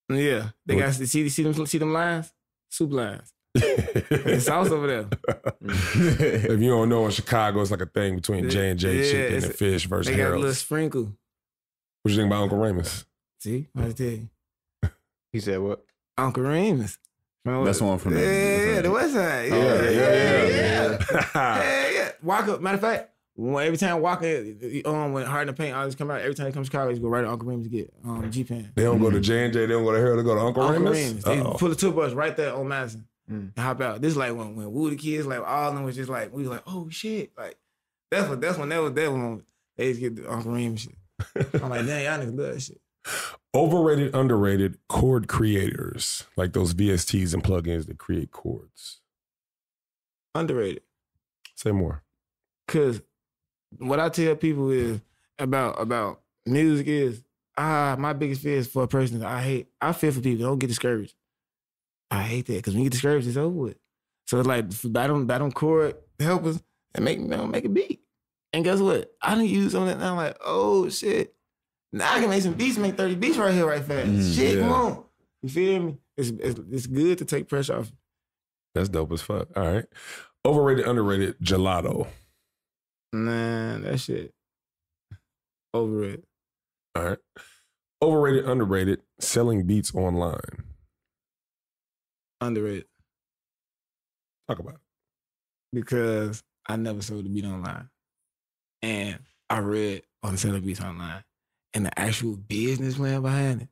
Yeah. They got see them lines? Soup lines. There's sauce over there. If you don't know, in Chicago, it's like a thing between J&J chicken and fish versus Harold's. They got a little sprinkle. What you think about Uncle Ramus? See? I tell you. He said what? Uncle Ramus. That's one from the West Side. Yeah. Walker, matter of fact, every time Walker, when Hard in the Paint always come out, every time he comes to Chicago, he go right to Uncle Ramus to get G-Pan. They don't go to J&J, they don't go to Harold, they go to Uncle Ramus? They pull the tour bus right there on Madison and hop out. This is like when Woo the Kids, like all of them was just like, we was like, oh shit. Like, that's when they just get the Uncle Ramus shit. I'm like, damn, y'all niggas love that shit. Overrated, underrated chord creators, like those VSTs and plugins that create chords. Underrated. Say more. Cause what I tell people is about music is my biggest fear is for a person that I feel for people. Don't get discouraged. I hate that because when you get discouraged, it's over with. So it's like buy them chord helpers and make a beat. And guess what? I done use some of that and I'm like, oh shit. Now I can make some beats, make 30 beats right here, right fast. Shit, come on. You feel me? It's good to take pressure off. That's dope as fuck. All right. Overrated, underrated, gelato. Nah, that shit. Overrated. All right. Overrated, underrated, selling beats online. Underrated. Talk about it. Because I never sold a beat online. And I read on selling beats online. And the actual business plan behind it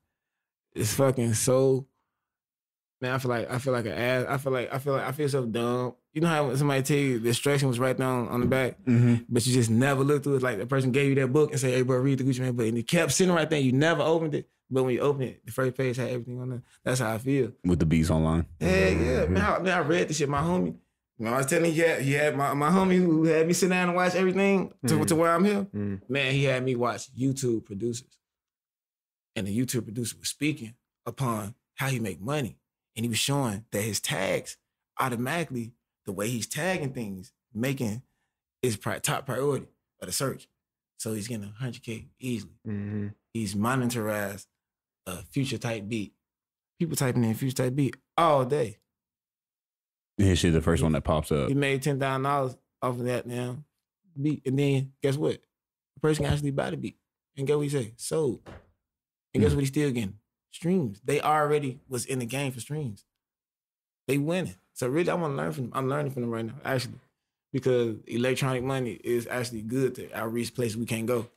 is fucking so. Man, I feel like an ass. I feel so dumb. you know how somebody tell you the instruction was right down on the back, but you just never looked through it. Like the person gave you that book and said, "Hey, bro, read the Gucci Mane book," and it kept sitting right there. You never opened it, but when you open it, the first page had everything on there. That's how I feel. With the beats online. Yeah. Man, I read this shit. My homie, I was telling you, he had my homie who had me sit down and watch everything to where I'm here. Man, he had me watch YouTube producers. And the YouTube producer was speaking upon how he make money. And he was showing that his tags automatically, the way he's tagging things, making is top priority of the search. So he's getting 100K easily. He's monetized a Future type beat. People typing in Future type beat all day. His shit the first one that pops up. He made $10,000 off of that now beat. And then guess what? The person can actually buy the beat. And guess what he say? Sold. And guess what he's still getting? Streams. They already was in the game for streams. They winning. So really, I want to learn from them. I'm learning from them right now, actually. Because electronic money is actually good to outreach places we can't go.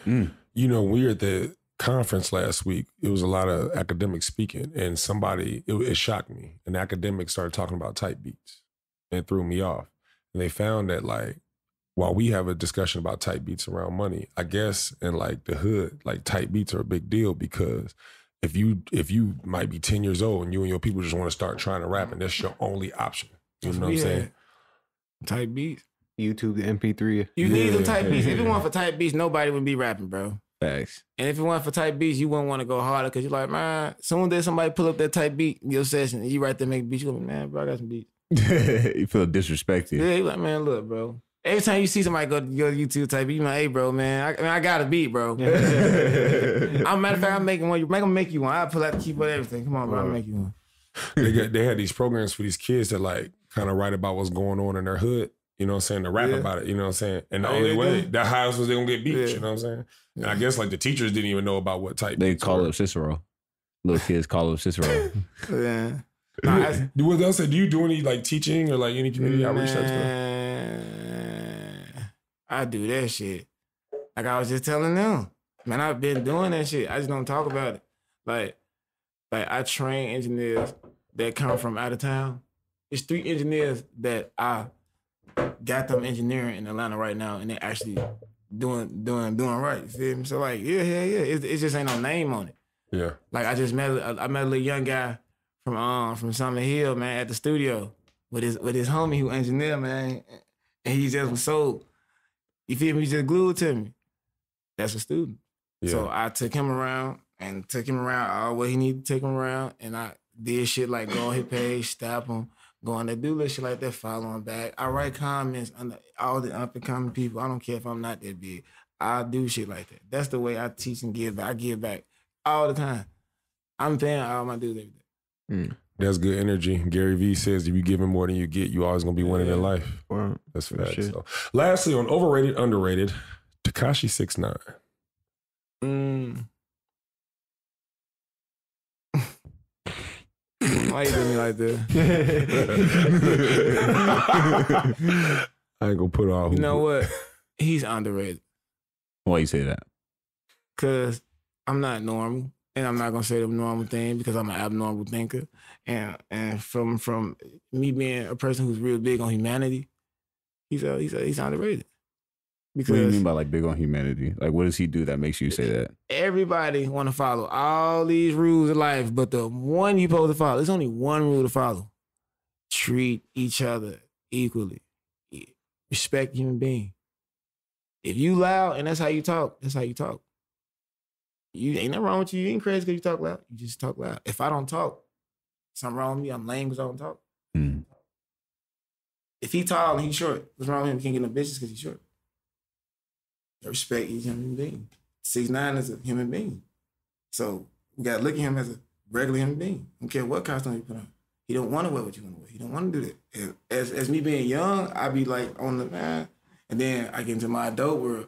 You know, we were at the conference last week. It was a lot of academics speaking, and somebody, it shocked me. An academic started talking about type beats and it threw me off. And they found that, like, while we have a discussion about type beats around money, I guess in like the hood, like type beats are a big deal because if you might be 10 years old and you and your people just want to start trying to rap and that's your only option. You know what I'm saying? Type beats. YouTube, the MP3. You need them type beats. If it weren't for type beats, nobody would be rapping, bro. Facts. And if it weren't for type beats, you wouldn't want to go harder because you're like, man, soon as somebody pull up that type beat in your session and you right there make beats, you're like, man, bro, I got some beats. You feel disrespected. Yeah, you're like, man, look, bro. Every time you see somebody go to YouTube type beat, you like, hey, bro, man, I got a beat, bro. Matter of fact, I'm making one. I'm make you one. I'll pull out the keyboard, everything. Come on, bro, I'll make you one. They had these programs for these kids that like kind of write about what's going on in their hood. You know what I'm saying? To rap about it. You know what I'm saying? And the only way that house was they gonna get beats. You know what I'm saying? And I guess like the teachers didn't even know about what type. They call up Cicero. Little kids call up Cicero. Yeah. What else? Do you do any like teaching or like any community outreach type stuff? I do that shit. Like I was just telling them, man, I've been doing that shit. I just don't talk about it. Like I train engineers that come from out of town. It's 3 engineers that I got them engineering in Atlanta right now, and they're actually doing right. You feel me? So like, yeah. It just ain't no name on it. Yeah. Like I met a little young guy from Summer Hill, man, at the studio with his homie who engineered, man, and he just was so. You feel me? He just glued to me. That's a student. Yeah. So I took him around all the way he needed to take him around. And I did shit like go on his page, stop him, go on there, do little shit like that, follow him back. I write comments under all the up and coming people. I don't care if I'm not that big. I do shit like that. That's the way I teach and give back. I give back all the time. I'm paying all my dues every day. That's good energy. Gary Vee says if you give him more than you get, you always gonna be winning in life. Wow. That's fact. So, lastly, on Overrated, Underrated, Tekashi 6ix9ine. Why you doing me like that? I ain't gonna put all. You know what? He's underrated. Why you say that? Cause I'm not normal. And I'm not gonna say the normal thing because I'm an abnormal thinker. And from me being a person who's real big on humanity, he's underrated. Because what do you mean by like big on humanity? Like what does he do that makes you say that? Everybody want to follow all these rules of life, but the one you supposed to follow, there's only one rule to follow. Treat each other equally. Respect human being. If you loud and that's how you talk, that's how you talk. You ain't nothing wrong with you. You ain't crazy because you talk loud. You just talk loud. If I don't talk, something wrong with me. I'm lame because I don't talk. If he tall and he's short, what's wrong with him? He can't get no bitches because he's short. I respect each human being. 6ix9ine is a human being. So we got to look at him as a regular human being. I don't care what costume you put on. He don't want to wear what you want to wear. He don't want to do that. As me being young, I be like on the man. And then I get into my adult world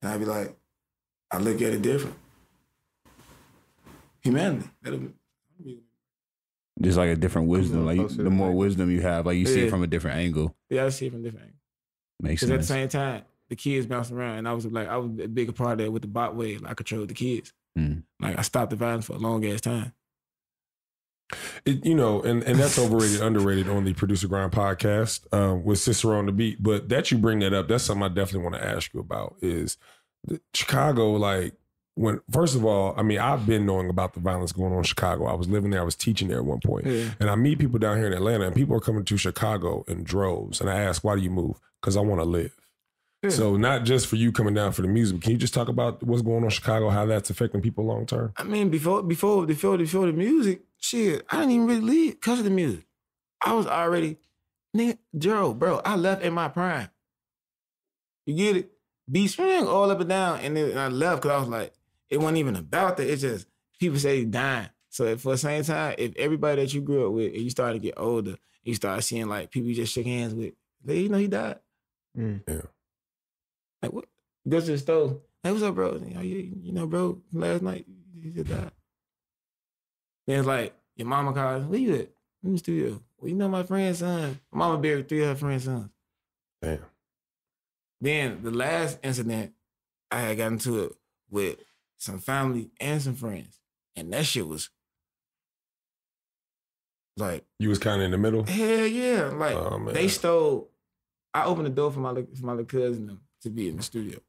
and I be like, I look at it different. Humanity. Just like a different wisdom. Like the more wisdom you have, like you see it from a different angle. Yeah, I see it from a different angle. Makes sense. Because at the same time, the kids bouncing around, and I was a bigger part of that with the bot wave. Like, I controlled the kids. Like I stopped the violence for a long ass time. You know, and that's Overrated, Underrated on the Producergrind Podcast with Cicero on the beat. But that you bring that up, that's something I definitely want to ask you about is Chicago, like, when, first of all, I mean, I've been knowing about the violence going on in Chicago. I was living there. I was teaching there at one point. Yeah. And I meet people down here in Atlanta, and people are coming to Chicago in droves. And I ask, why do you move? Because I want to live. Yeah. So not just for you coming down for the music, but can you just talk about what's going on in Chicago, how that's affecting people long term? I mean, before the music, shit, I didn't even really leave because of the music. I was already, nigga, Gerald, bro, I left in my prime. You get it? Beat swing all up and down. And then I left because I was like, it wasn't even about that. It's just people say he's dying. So for the same time, if everybody that you grew up with and you start to get older, and you start seeing like people you just shook hands with, you know he died. Yeah. Like what? Go to the store. Hey, what's up, bro? You know, bro, last night he just died. Then it's like your mama calls, where you at? In the studio. Well, you know my friend's son. My mama buried 3 of her friend's sons. Damn. Then the last incident, I had gotten into it with some family and some friends. And that shit was like... You was kind of in the middle? Hell yeah. Like, they stole... I opened the door for my little cousin to be in the studio.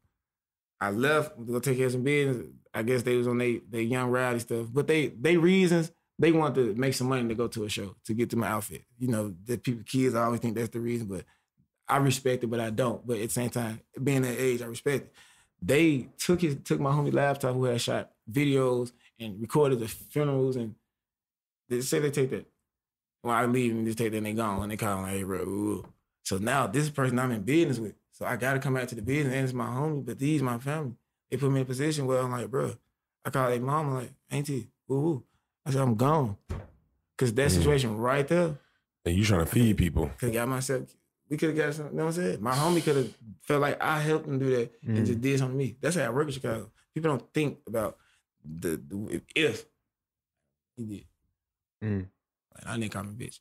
I left to go take care of some business. I guess they was on their young rowdy stuff. But they reasons, they wanted to make some money to go to a show, to get to my outfit. You know, the people, kids, I always think that's the reason, but I respect it, but I don't. But at the same time, being that age, I respect it. They took my homie laptop who had shot videos and recorded the funerals, and they say they take that. When I leave and just take that and they gone, and they call me, hey, bro, ooh. So now this is the person I'm in business with. So I got to come back to the business, and it's my homie, but these my family. They put me in a position where I'm like, bro, I call their mama like, auntie, woo-woo. I said, I'm gone. Because that situation right there. And you trying to feed people. Could have got myself, we could have got something, you know what I'm saying? My homie could have felt like I helped him do that and just did something to me. That's how I work in Chicago. People don't think about the if he did. Like, I didn't call me bitch.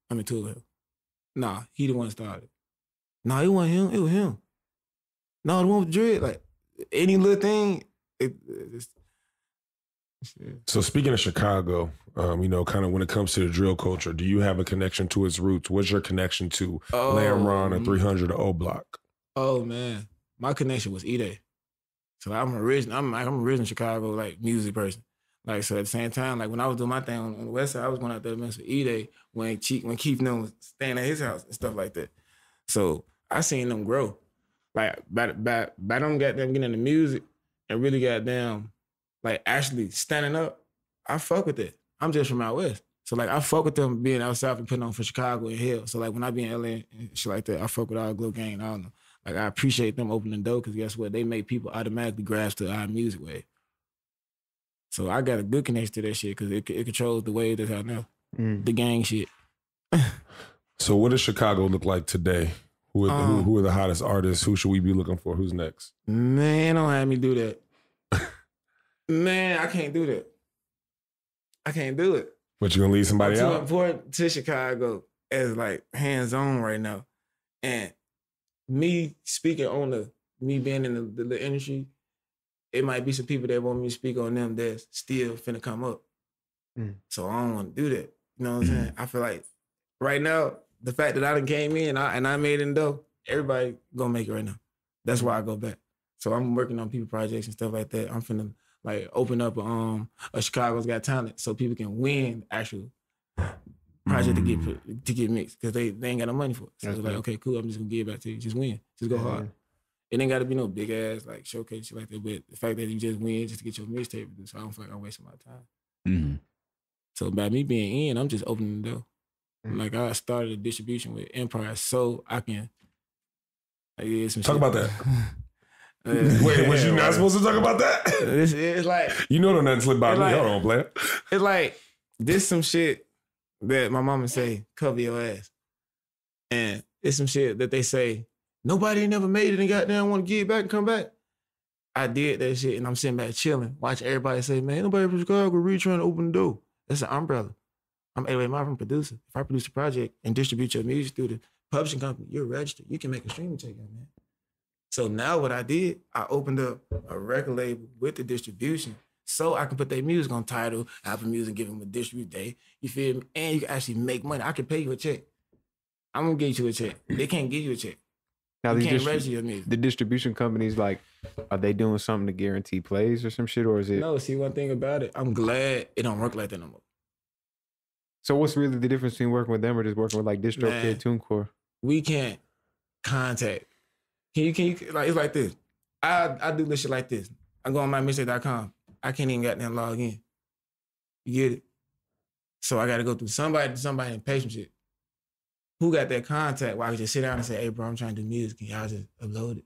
I'm in tool hell. Nah, he the one that started. Nah, it wasn't him. It was him. No, the one with the dread. Like, any little thing. So speaking of Chicago, you know, kind of when it comes to the drill culture, do you have a connection to its roots? What's your connection to Lamb Ron or 300 or O Block? Oh, man. My connection was E-Day. So I'm original Chicago, like, music person. Like, so at the same time, like, when I was doing my thing on the West Side, I was going out there to mess with E-Day when Keith was staying at his house and stuff like that. So I seen them grow. Like, by them goddamn getting into music and really goddamn, like, actually standing up, I fuck with it. I'm just from out West. So, like, I fuck with them being out South and putting on for Chicago and hell. So, like, when I be in LA and shit like that, I fuck with all Glow Gang and all of them. Like, I appreciate them opening the door because guess what? They make people automatically grasp to our music wave. So I got a good connection to that shit because it controls the way that's out now. The gang shit. So what does Chicago look like today? Who are the hottest artists? Who should we be looking for? Who's next? Man, don't have me do that. Man, I can't do that. I can't do it. But you're gonna leave somebody I'm out? too important to Chicago as like hands-on right now. And me speaking on me being in the industry, it might be some people that want me to speak on them that's still finna come up. So I don't want to do that. You know what I'm saying? I feel like right now, the fact that I done came in and I made it in dough, everybody gonna make it right now. That's why I go back. So I'm working on people projects and stuff like that. I'm finna like open up a Chicago's Got Talent so people can win actual project to get mixed because they ain't got no money for it. So it's like, okay, cool, I'm just gonna give it back to you. Just win. Just go hard. It ain't gotta be no big ass like showcase shit like that, but the fact that you just win just to get your mixtape produced, so I don't feel like I'm wasting my time. So by me being in, I'm just opening the door. Like I started a distribution with Empire so I can talk about that. Wait, was you not supposed to talk about that? It's like you know nothing slip by me. Like, Hold on, player. It's like this some shit that my mama say, cover your ass. And it's some shit that they say, nobody ain't never made it and goddamn want to get back and come back. I did that shit and I'm sitting back chilling, watch everybody say, man, nobody from Chicago really trying to open the door. That's an umbrella. I'm a producer. If I produce a project and distribute your music through the publishing company, you're registered. You can make a streaming check on that. So now what I did, I opened up a record label with the distribution so I can put their music on Tidal, Apple Music, give them a distribute day. You feel me? And you can actually make money. I can pay you a check. I'm gonna get you a check. They can't give you a check. Now, you can't register your music. The distribution companies, like, are they doing something to guarantee plays or some shit, or is it? No, see, one thing about it, I'm glad it don't work like that no more. So what's really the difference between working with them or just working with like DistroKid, TuneCore? We can't contact. Can you like, it's like this. I do this shit like this. I go on mymixtape.com. I can't even get them log in. You get it? So I gotta go through somebody and pay some shit. Who got that contact where I can just sit down and say, hey bro, I'm trying to do music. Can y'all just upload it?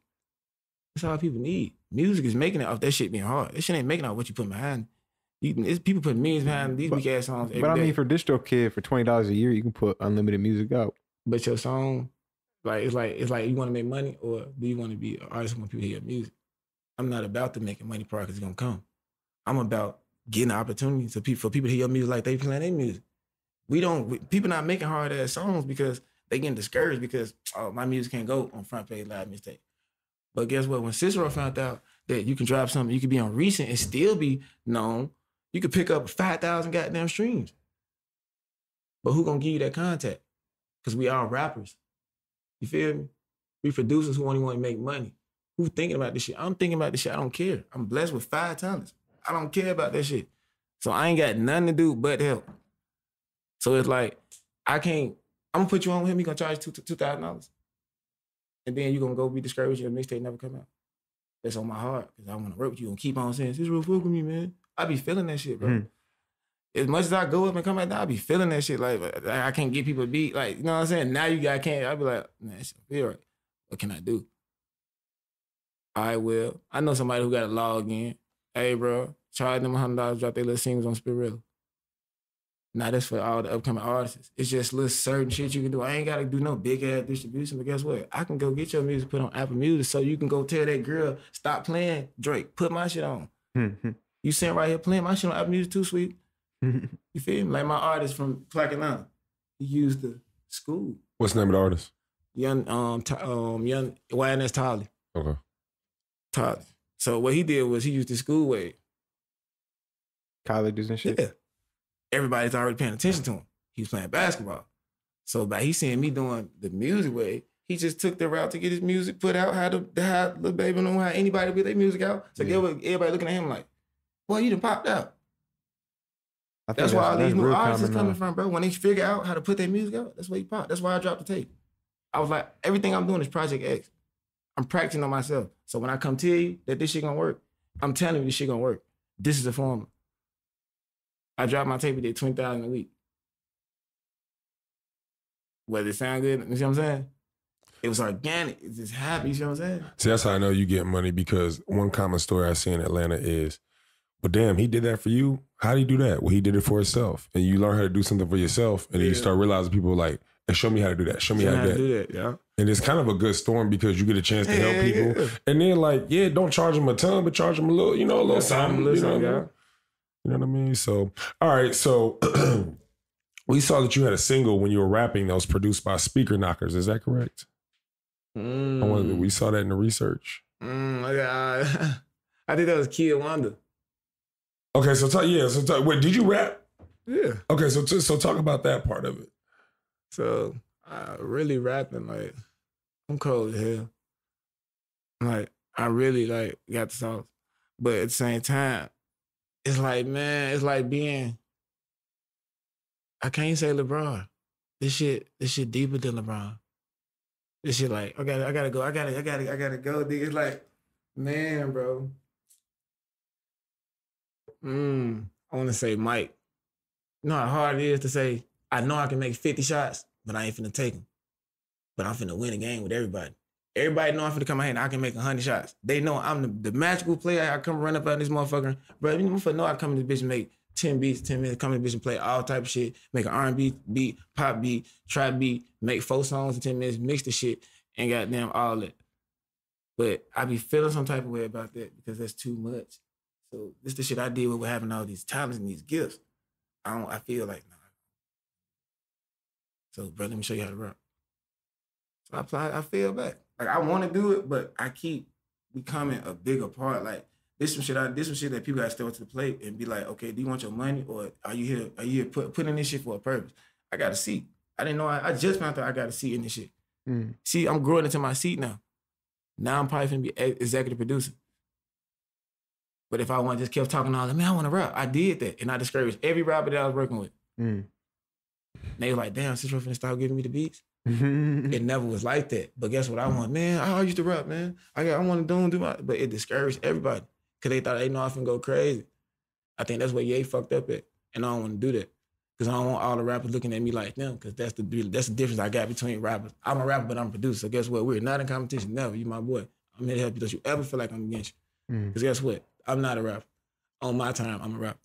That's all people need. Music is making it off that shit being hard. That shit ain't making it off what you put behind. It's people putting millions behind these weak ass songs every But I day. mean, for DistroKid, for $20 a year, you can put unlimited music out. But your song, it's like you want to make money, or do you want to be an artist when people hear your music? I'm not about the making money part because it's gonna come. I'm about getting the opportunity for people to hear your music like they playing their music. People not making hard ass songs because they getting discouraged because my music can't go on front page live mixtape. But guess what? When Cicero found out that you can drop something, you can be on recent and still be known. You could pick up 5,000 goddamn streams. But who gonna give you that contact? Because we all rappers. You feel me? We producers who only want to make money. Who thinking about this shit? I'm thinking about this shit. I don't care. I'm blessed with 5 talents. I don't care about that shit. So I ain't got nothing to do but help. So it's like, I'm gonna put you on with him, he gonna charge $2,000. And then you gonna go be discouraged, your mixtape never come out. That's on my heart, because I wanna work with you and keep on saying, this real fuck with me, man. I be feeling that shit, bro. As much as I go up and come back down, I be feeling that shit. Like, I can't get people a beat. Like, you know what I'm saying? Now I can't. I be like, man, that shit feel right. What can I do? All right, well, I know somebody who got a log in. Hey, bro, charge them $100, drop their little singles on Spirilla. Now that's for all the upcoming artists. It's just little certain shit you can do. I ain't gotta do no big ass distribution, but guess what? I can go get your music put on Apple Music so you can go tell that girl, stop playing Drake, put my shit on. You sitting right here playing my shit on Apple Music too, sweet. You feel me? Like my artist from Clark Atlanta, he used the school. What's the name of the artist? Young YNS Tolly. Okay. Tolly. So what he did was he used the school way. Colleges and shit? Yeah. Everybody's already paying attention to him. He was playing basketball. So by he seeing me doing the music way, he just took the route to get his music put out, how Lil Baby know how anybody put their music out. So everybody looking at him like, boy, you done popped out. That's why all these new artists is coming from, bro. When they figure out how to put their music out, that's why he popped. That's why I dropped the tape. I was like, everything I'm doing is Project X. I'm practicing on myself. So when I come tell you that this shit gonna work, I'm telling you this shit gonna work. This is the formula. I dropped my tape, we did 20,000 a week. Whether it sound good, you see what I'm saying? It was organic. It just happened, you see what I'm saying? See, that's how I know you get money, because one common story I see in Atlanta is, well, damn, he did that for you. How do you do that? Well, he did it for himself. And you learn how to do something for yourself, and then you start realizing people like, hey, show me how to do that. Show me how to do that. Yeah. And it's kind of a good storm because you get a chance to help people. Yeah. And then like, don't charge them a ton, but charge them a little, a little something. You know what I mean? So, all right. So we saw that you had a single when you were rapping that was produced by SpeakerKnockerz. Is that correct? We saw that in the research. I think that was Kid Wonder. Okay, so wait, did you rap? Yeah. Okay, so talk about that part of it. So I really rapping, like, I'm cold as hell. Like, I really like got the sauce. But at the same time, it's like, man, it's like being, I can't say LeBron. This shit deeper than LeBron. This shit like, I gotta go, I gotta go, nigga. It's like, man, bro. I wanna say Mike. You know how hard it is to say, I know I can make 50 shots, but I ain't finna take them. But I'm finna win a game with everybody. Everybody know I'm finna come out here and I can make 100 shots. They know I'm the magical player. I come run up on this motherfucker. Bro, you motherfucker know I come in this bitch and make 10 beats, 10 minutes, come in this bitch and play all type of shit, make an R&B beat, pop beat, trap beat, make 4 songs in 10 minutes, mix the shit, and goddamn all that. But I be feeling some type of way about that because that's too much. So this the shit I deal with having all these talents and these gifts. I feel like, nah. So, bro, let me show you how to rap. So I feel back. Like, I want to do it, but I keep becoming a bigger part. Like, This some shit that people gotta step up to the plate and be like, okay, do you want your money or are you here putting this shit for a purpose? I got a seat. I didn't know I just found out I got a seat in this shit. See, I'm growing into my seat now. Now I'm probably gonna be executive producer. But if I just kept talking all that, man, I want to rap. I did that. And I discouraged every rapper that I was working with. And they were like, damn, Cicero finna start giving me the beats. It never was like that. But guess what I want? Man, I used to rap, man. I want to do my, but it discouraged everybody. Cause they thought they know I finna go crazy. I think that's where Ye fucked up at. And I don't want to do that. Cause I don't want all the rappers looking at me like them. Cause that's the difference I got between rappers. I'm a rapper, but I'm a producer. So guess what? We're not in competition. Never. You my boy. I'm here to help you. Don't you ever feel like I'm against you. Cause guess what? I'm not a rapper. On my time, I'm a rapper.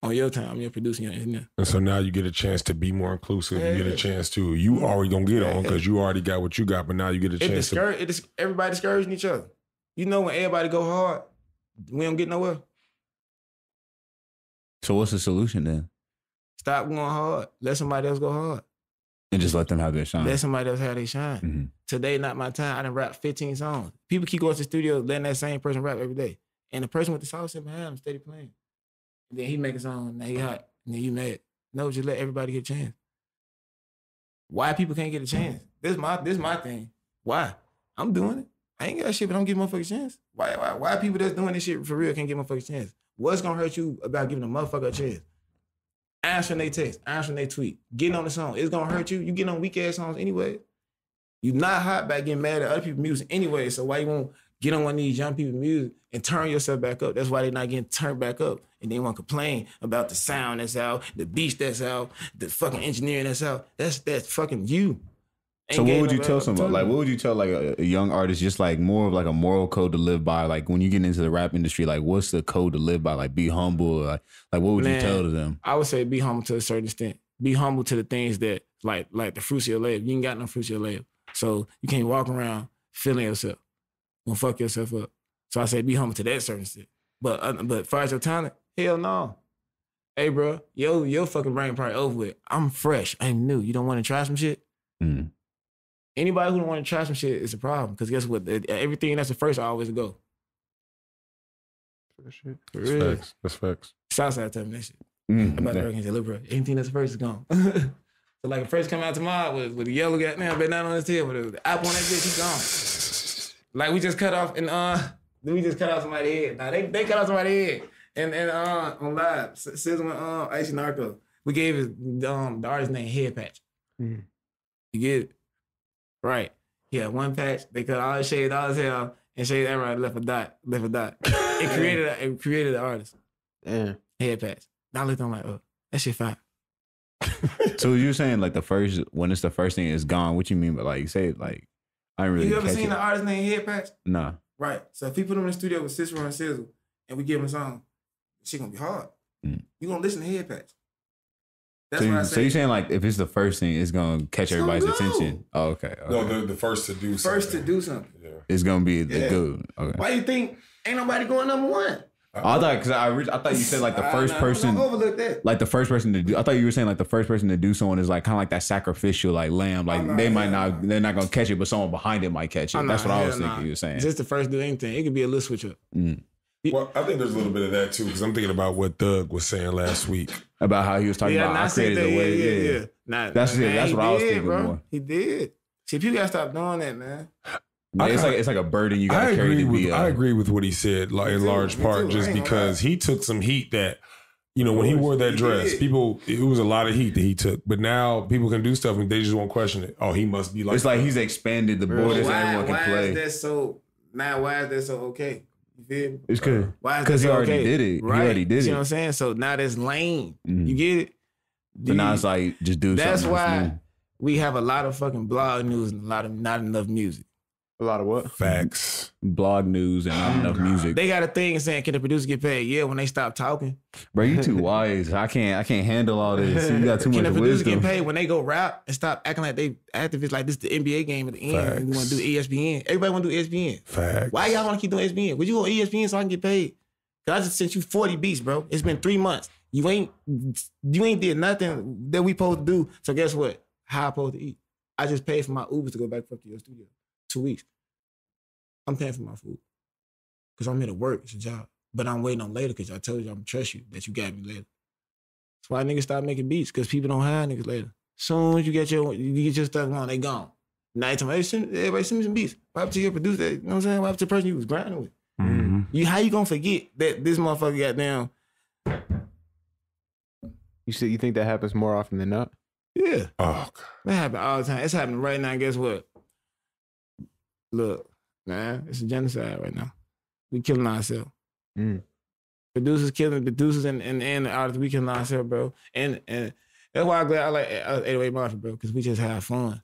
On your time, I'm your producer, your engineer. And so now you get a chance to be more inclusive. Yeah. You get a chance to, you already gonna get on because you already got what you got, but now you get a chance everybody discouraging each other. You know when everybody go hard, we don't get nowhere. So what's the solution then? Stop going hard. Let somebody else go hard. And just let them have their shine. Let somebody else have their shine. Today, not my time. I done rap 15 songs. People keep going to the studio letting that same person rap every day. And the person with the Southside behind him steady playing. And then he make a song, now he hot, and then you mad. No, just let everybody get a chance. Why people can't get a chance? This my thing. Why? I'm doing it. I ain't got shit, but I'm giving motherfuckers a chance. Why people that's doing this shit for real can't give motherfuckers a chance? What's gonna hurt you about giving a motherfucker a chance? Answering they text, answering they tweet, getting on the song. It's gonna hurt you. You get on weak ass songs anyway. You not hot by getting mad at other people's music anyway. So why you won't get on one of these young people's music and turn yourself back up? That's why they not getting turned back up. And they want to complain about the sound that's out, the beats that's out, the fucking engineering that's out. That's fucking you. So what would you tell somebody? Like, what would you tell like a young artist, just like more of like a moral code to live by? Like when you get into the rap industry, like what's the code to live by? Like be humble. Like what would you tell to them? I would say be humble to a certain extent. Be humble to the things that like the fruits of your labor. You ain't got no fruits of your labor. So you can't walk around feeling yourself. Gonna fuck yourself up. So I say be humble to that certain extent. But as far as your talent, hell no. Hey, bro, your fucking brain probably over with. I'm fresh. I'm new. You don't want to try some shit? Anybody who don't want to try some shit is a problem. Because guess what? Everything that's the first always a go. That's facts. Southside tell me that shit. About the Hurricane, look, bro, anything that's the first is gone. So like the first come out tomorrow with the yellow goddamn banana on his tail with the apple on that bitch, he gone. Like we just cut off somebody's head. Nah, they cut off somebody's head. And on live, Sizzle and Icy Narco. We gave his the artist name Head Patch. You get it? Right. He had one patch, they cut all his shades, all his hair, and shaved everybody, left a dot. It created the artist. Yeah. Head Patch. Now I looked at him like, oh, that shit fire. So you're saying like when it's the first thing it's gone, what you mean by like you say like I ain't really You ever seen the artist named Head Patch? Nah. Right. So if he put him in the studio with Cicero and Sizzle and we give him a song, shit gonna be hard. You gonna listen to Head Patch. That's what I say. So you're saying like if it's the first thing, it's gonna catch everybody's attention. Oh, okay. No, the first to do something. First to do something. Yeah. It's gonna be the good. Okay. Why you think ain't nobody going number one? I thought you said like the first person. Don't overlook that. Like the first person to do. I thought you were saying like the first person to do someone is like kind of like that sacrificial like lamb. Like they're not gonna catch it, but someone behind it might catch it. That's what I was thinking you were saying. Just the first to do anything. It could be a little switch up. Well, I think there's a little bit of that too, because I'm thinking about what Thug was saying last week about how he was talking about I created the way. Yeah. Nah, that's what I was thinking bro. more. He did. See, people gotta stop doing that, man. It's like a burden you gotta carry to be. I agree with what he said, like in large part, just because he took some heat that, when he wore that dress, it was a lot of heat that he took. But now people can do stuff and they just won't question it. Oh, he must be like. It's like he's expanded the borders and everyone can play. Why is that so okay? You feel me? It's good. Why is because that he so already okay? did it. Right. He already did it. You know what I'm saying? So now that's lame. You get it? So now it's like just do something. That's why we have a lot of fucking blog news and a lot of not enough music. A lot of what? Facts. Blog news and not enough music. They got a thing saying, can the producer get paid? Yeah, when they stop talking. Bro, you too wise. I can't handle all this. You got too much wisdom. Can the producer get paid when they go rap and stop acting like they activists like this is the NBA game at the end? Facts. And you want to do ESPN. Everybody want to do ESPN. Facts. Why y'all want to keep doing ESPN? Would you go ESPN so I can get paid? Because I just sent you 40 beats, bro. It's been 3 months. You ain't did nothing that we supposed to do. So guess what? How I supposed to eat? I just paid for my Ubers to go back up to your studio. 2 weeks. I'm paying for my food. because I'm here to work. It's a job. But I'm waiting on later because I told you I'm gonna trust you that you got me later. That's why niggas stop making beats because people don't hire niggas later. Soon as you get your stuff on, they gone. Nighttime, everybody send me some beats. What happened to your producer? You know what I'm saying? What happened to the person you was grinding with? Mm-hmm. How you gonna forget that this motherfucker got down? You think that happens more often than not? Yeah. Oh, God. That happen all the time. It's happening right now. Guess what? Look, man, it's a genocide right now. We killing ourselves. Producers killing producers and the artists. We killing ourselves, bro. And that's why I'm glad I like 808 Mafia, bro, because we just have fun.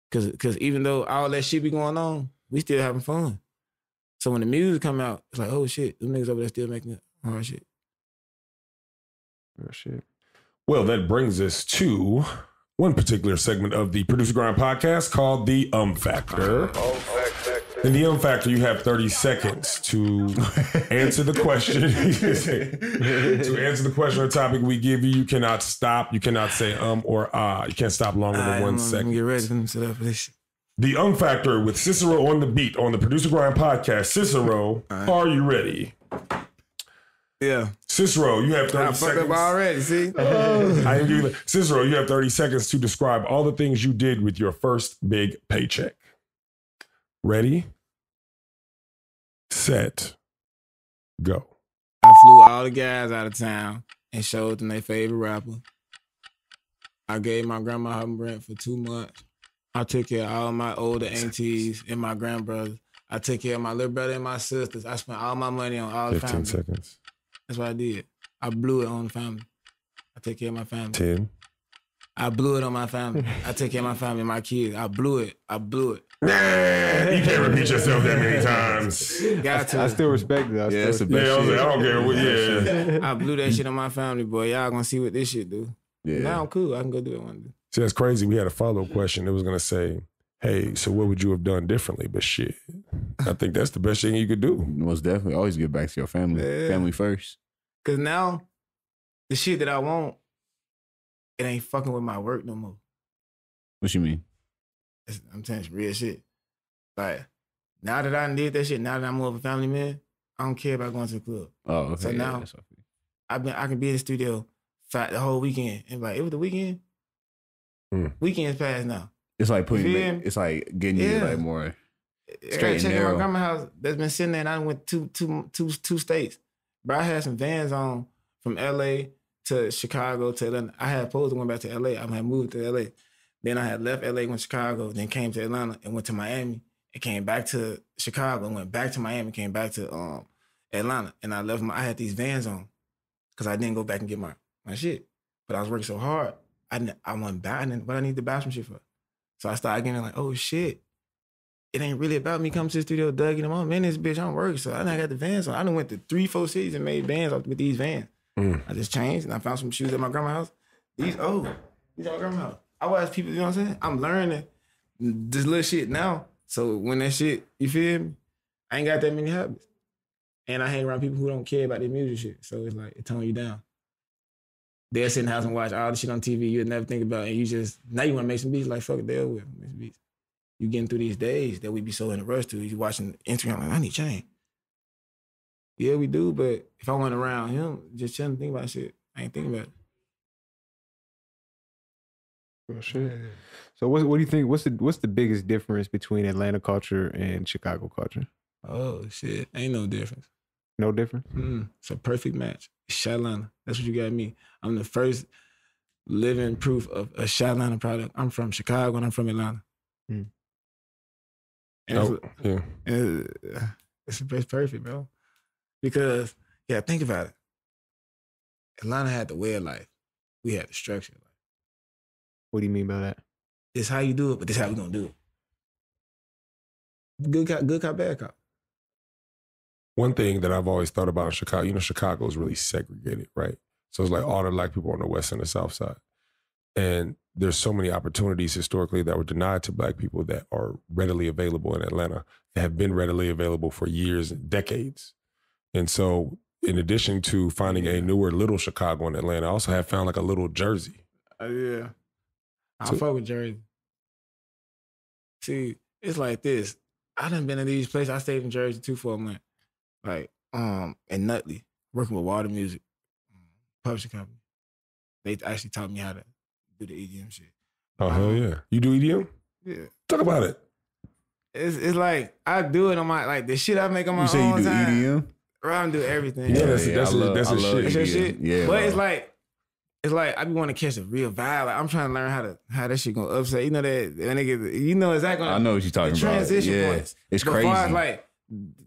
Because even though all that shit be going on, we still having fun. So when the music come out, it's like, oh shit, them niggas over there still making hard shit. Oh shit. Well, that brings us to one particular segment of the Producergrind Podcast called the Factor. In the Factor, you have 30 seconds to answer the question. To answer the question or topic we give you. You cannot stop. You cannot say or ah. You can't stop longer than 1 second. Get ready to set up for this shit. The Factor with Cicero on the beat on the Producergrind Podcast. Cicero, are you ready? Yeah. Cicero, you have 30 seconds. I fucked up already, see? Cicero, you have 30 seconds to describe all the things you did with your first big paycheck. Ready? Set. Go. I flew all the guys out of town and showed them their favorite rapper. I gave my grandma her rent for 2 months. I took care of all my older aunties and my grandbrothers. I took care of my little brother and my sisters. I spent all my money on all the family. 15 seconds. That's what I did. I blew it on the family. I take care of my family. 10. I blew it on my family. I take care of my family and my kids. I blew it. Nah, you can't repeat yourself that many times. Got to. I still respect it. That's the best shit. I don't care what, yeah. I blew that shit on my family, boy. Y'all gonna see what this shit do. Yeah. Now I'm cool. I can go do it one day. See, that's crazy. We had a follow-up question that was going to say, hey, so what would you have done differently? But shit, I think that's the best thing you could do. Most definitely. Always get back to your family. Yeah. Family first. Cause now, the shit that I want, it ain't fucking with my work no more. What you mean? I'm telling you real shit. Like, now that I did that shit, now that I'm more of a family man, I don't care about going to the club. Oh, okay. So now, I can be in the studio the whole weekend. And like, it was the weekend. Weekend's past now. It's like it's like getting you like more straight and narrow. My grandma's house that's been sitting there and I went two states. Bro, I had some vans on from LA to Chicago to Atlanta. I had supposed to went back to LA. I had moved to LA. Then I had left LA, went to Chicago, then came to Atlanta and went to Miami and came back to Chicago and went back to Miami, came back to Atlanta. And I left I had these vans on because I didn't go back and get my shit. But I was working so hard. I wasn't buying what I need to buy some shit for. So I started getting like, oh shit. It ain't really about me coming to the studio, Doug, and I'm in this bitch, I'm working. So I done got the vans on. I done went to 3-4 cities and made vans with these vans. I just changed and I found some shoes at my grandma's house. These at my grandma's house. I watch people, you know what I'm saying? I'm learning this little shit now. So when that shit, you feel me? I ain't got that many habits. And I hang around people who don't care about their music shit. So it's like, it tone you down. They'll sit in the house and watch all the shit on TV you'd never think about. And you just, now you want to make some beats, like, fuck it, they'll make some beats. You getting through these days that we be so in a rush to. You watching Instagram, like, I need change. Yeah, we do, but if I went around him, just chilling, think about shit. I ain't thinking about it. Oh, shit. So what do you think? What's the biggest difference between Atlanta culture and Chicago culture? Oh shit, ain't no difference. No difference? It's a perfect match. Atlanta. That's what you got me. I'm the first living proof of a Atlanta product. I'm from Chicago and I'm from Atlanta. And it's perfect, bro. Because, yeah, think about it. Atlanta had the way of life. We had the structure of life. What do you mean by that? It's how you do it, but this how we gonna do it. Good cop, bad cop. One thing that I've always thought about in Chicago, Chicago is really segregated, right? So it's like all the black people on the west and the south side. And there's so many opportunities historically that were denied to black people that are readily available in Atlanta, that have been readily available for years, decades. And so in addition to finding a newer little Chicago in Atlanta, I also have found like a little Jersey. Yeah. I fuck with Jersey. See, it's like this. I done been in these places. I stayed in Jersey too for a month. like and Nutley, working with Water Music, publishing company. They actually taught me how to do the EDM shit. Oh hell yeah! You do EDM? Yeah. Talk about it. It's like I do it on my like the shit I make on my You say own you do time. EDM? I do everything. Yeah, that's I his shit. That's your shit. Yeah, but it's like I be wanting to catch a real vibe. Like, I'm trying to learn how that shit gonna upset. You know that when they get, you know exactly. I know what you're talking about. Transition points. It's but crazy. Far as like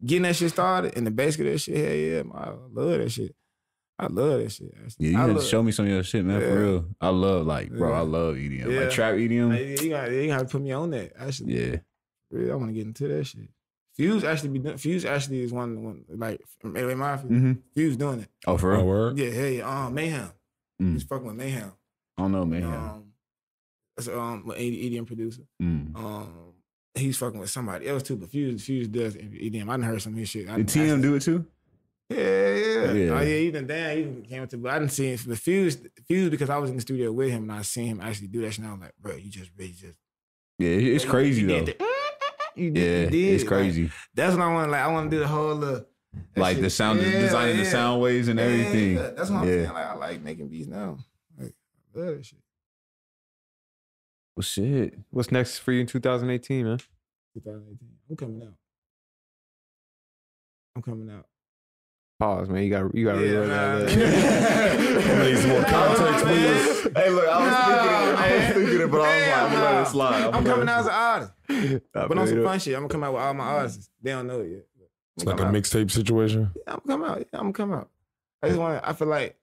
getting that shit started and the basic of that shit. Hell yeah, I love that shit. I love that shit. Yeah, you gotta show me some of your shit, man. For real, I love bro. I love EDM, like trap EDM. Like, you gotta put me on that. Actually, yeah. Really, I want to get into that shit. Fuse actually is one like from LA Mafia. Mm-hmm. Fuse doing it. Oh, for real? Word? Yeah, hell yeah. Mayhem. He's fucking with Mayhem. I don't know, Mayhem. That's EDM producer. Mm. He's fucking with somebody else too, but Fuse does EDM. I done heard some of his shit. Did TM do it too? Yeah. Oh yeah, he came to, but I didn't see him for the Fuse because I was in the studio with him and I seen him actually do that shit. And I was like, bro, you just really just. Yeah, it's crazy though. You did. It's crazy. Like, that's what I want. Like I want to do the whole like shit. The sound, designing the sound waves and everything. Yeah. That's what I'm saying. Like I like making beats now. Like I love that shit. Well, shit. What's next for you in 2018, man? 2018. I'm coming out. Pause, man. You got reload that. I need some more context, please. Hey, look, I was thinking it, but I was like, I'm gonna let it slide. I'm coming out as an artist. But on some fun shit, I'm gonna come out with all my artists. They don't know it yet. It's like a mixtape situation. Yeah, I'm gonna come out. I feel like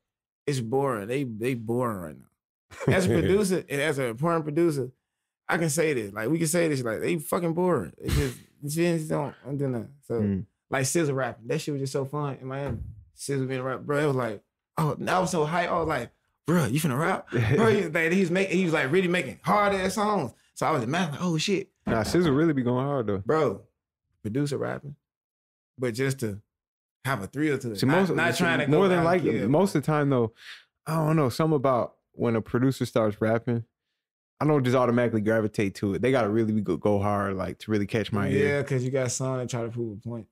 it's boring. They boring right now. As a producer and as an important producer, I can say this. Like we can say this. Like they fucking boring. It just I'm doing that. So like Sizzle rapping, that shit was just so fun in Miami. Sizzle being a rap, bro. It was like, oh, I was so hyped. I was like, bro, you finna rap, bro? He was like really making hard ass songs. So I was imagining, like, oh shit. Nah, Sizzle really be going hard though, bro. Producer rapping, but just to have a thrill to it. See, not trying to go more than like most of the time though. I don't know, something about when a producer starts rapping, I don't just automatically gravitate to it. They gotta really go hard, like to really catch my ear. Yeah, because you got some that try to prove a point.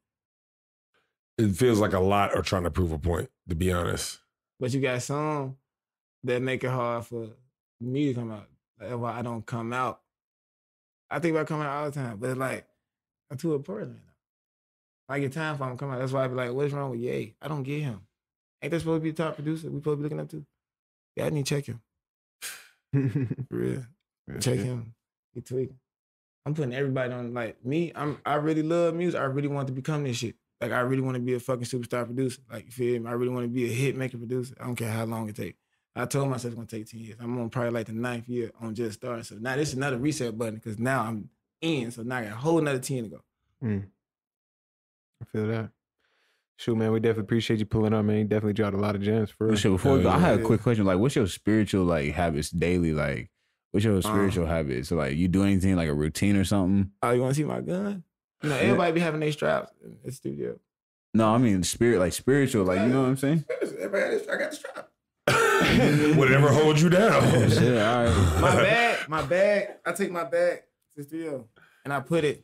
It feels like a lot are trying to prove a point, to be honest. But you got some that make it hard for me to come out. Like, why I don't come out. I think about coming out all the time, but it's like, I'm too important right now. I get time for him to come out. That's why I be like, what's wrong with Ye? I don't get him. Ain't that supposed to be the top producer we supposed to be looking up to? Yeah, I need to check him. For real. Check him. He tweaking. I'm putting everybody on, like, me, I really love music. I really want to become this shit. Like, I really want to be a fucking superstar producer. Like, you feel me? I really want to be a hit-making producer. I don't care how long it takes. I told myself it's going to take 10 years. I'm on probably like the 9th year on just starting. So now this is another reset button because now I'm in. So now I got a whole another 10 to go. I feel that. Shoot, man, we definitely appreciate you pulling up, man. You definitely dropped a lot of gems for us. Before we go, I had a quick question. Like, what's your spiritual like habits daily? Like, what's your spiritual habits? So, like, you do anything like a routine or something? Oh, you want to see my gun? You know, everybody be having their straps in the studio. No, I mean spiritual, like, you know what I'm saying? Everybody, I got the strap. Whatever holds you down. Shit, all right. My bag. I take my bag to the studio and I put it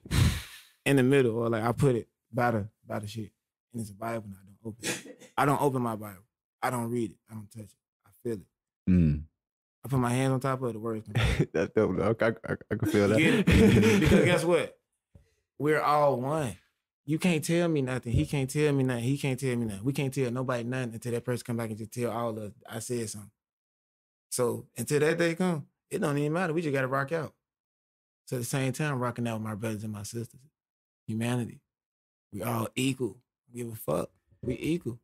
in the middle, or like I put it by the shit. And it's a Bible and I don't open it. I don't open my Bible. I don't read it. I don't touch it. I feel it. I put my hands on top of it, the words come out. That's dope, though. I can feel that. Because guess what? We're all one. You can't tell me nothing. He can't tell me nothing. He can't tell me nothing. We can't tell nobody nothing until that person come back and just tell all of us, I said something. So until that day come, it don't even matter. We just got to rock out. So at the same time, rocking out with my brothers and my sisters. Humanity. We all equal. Give a fuck. We equal.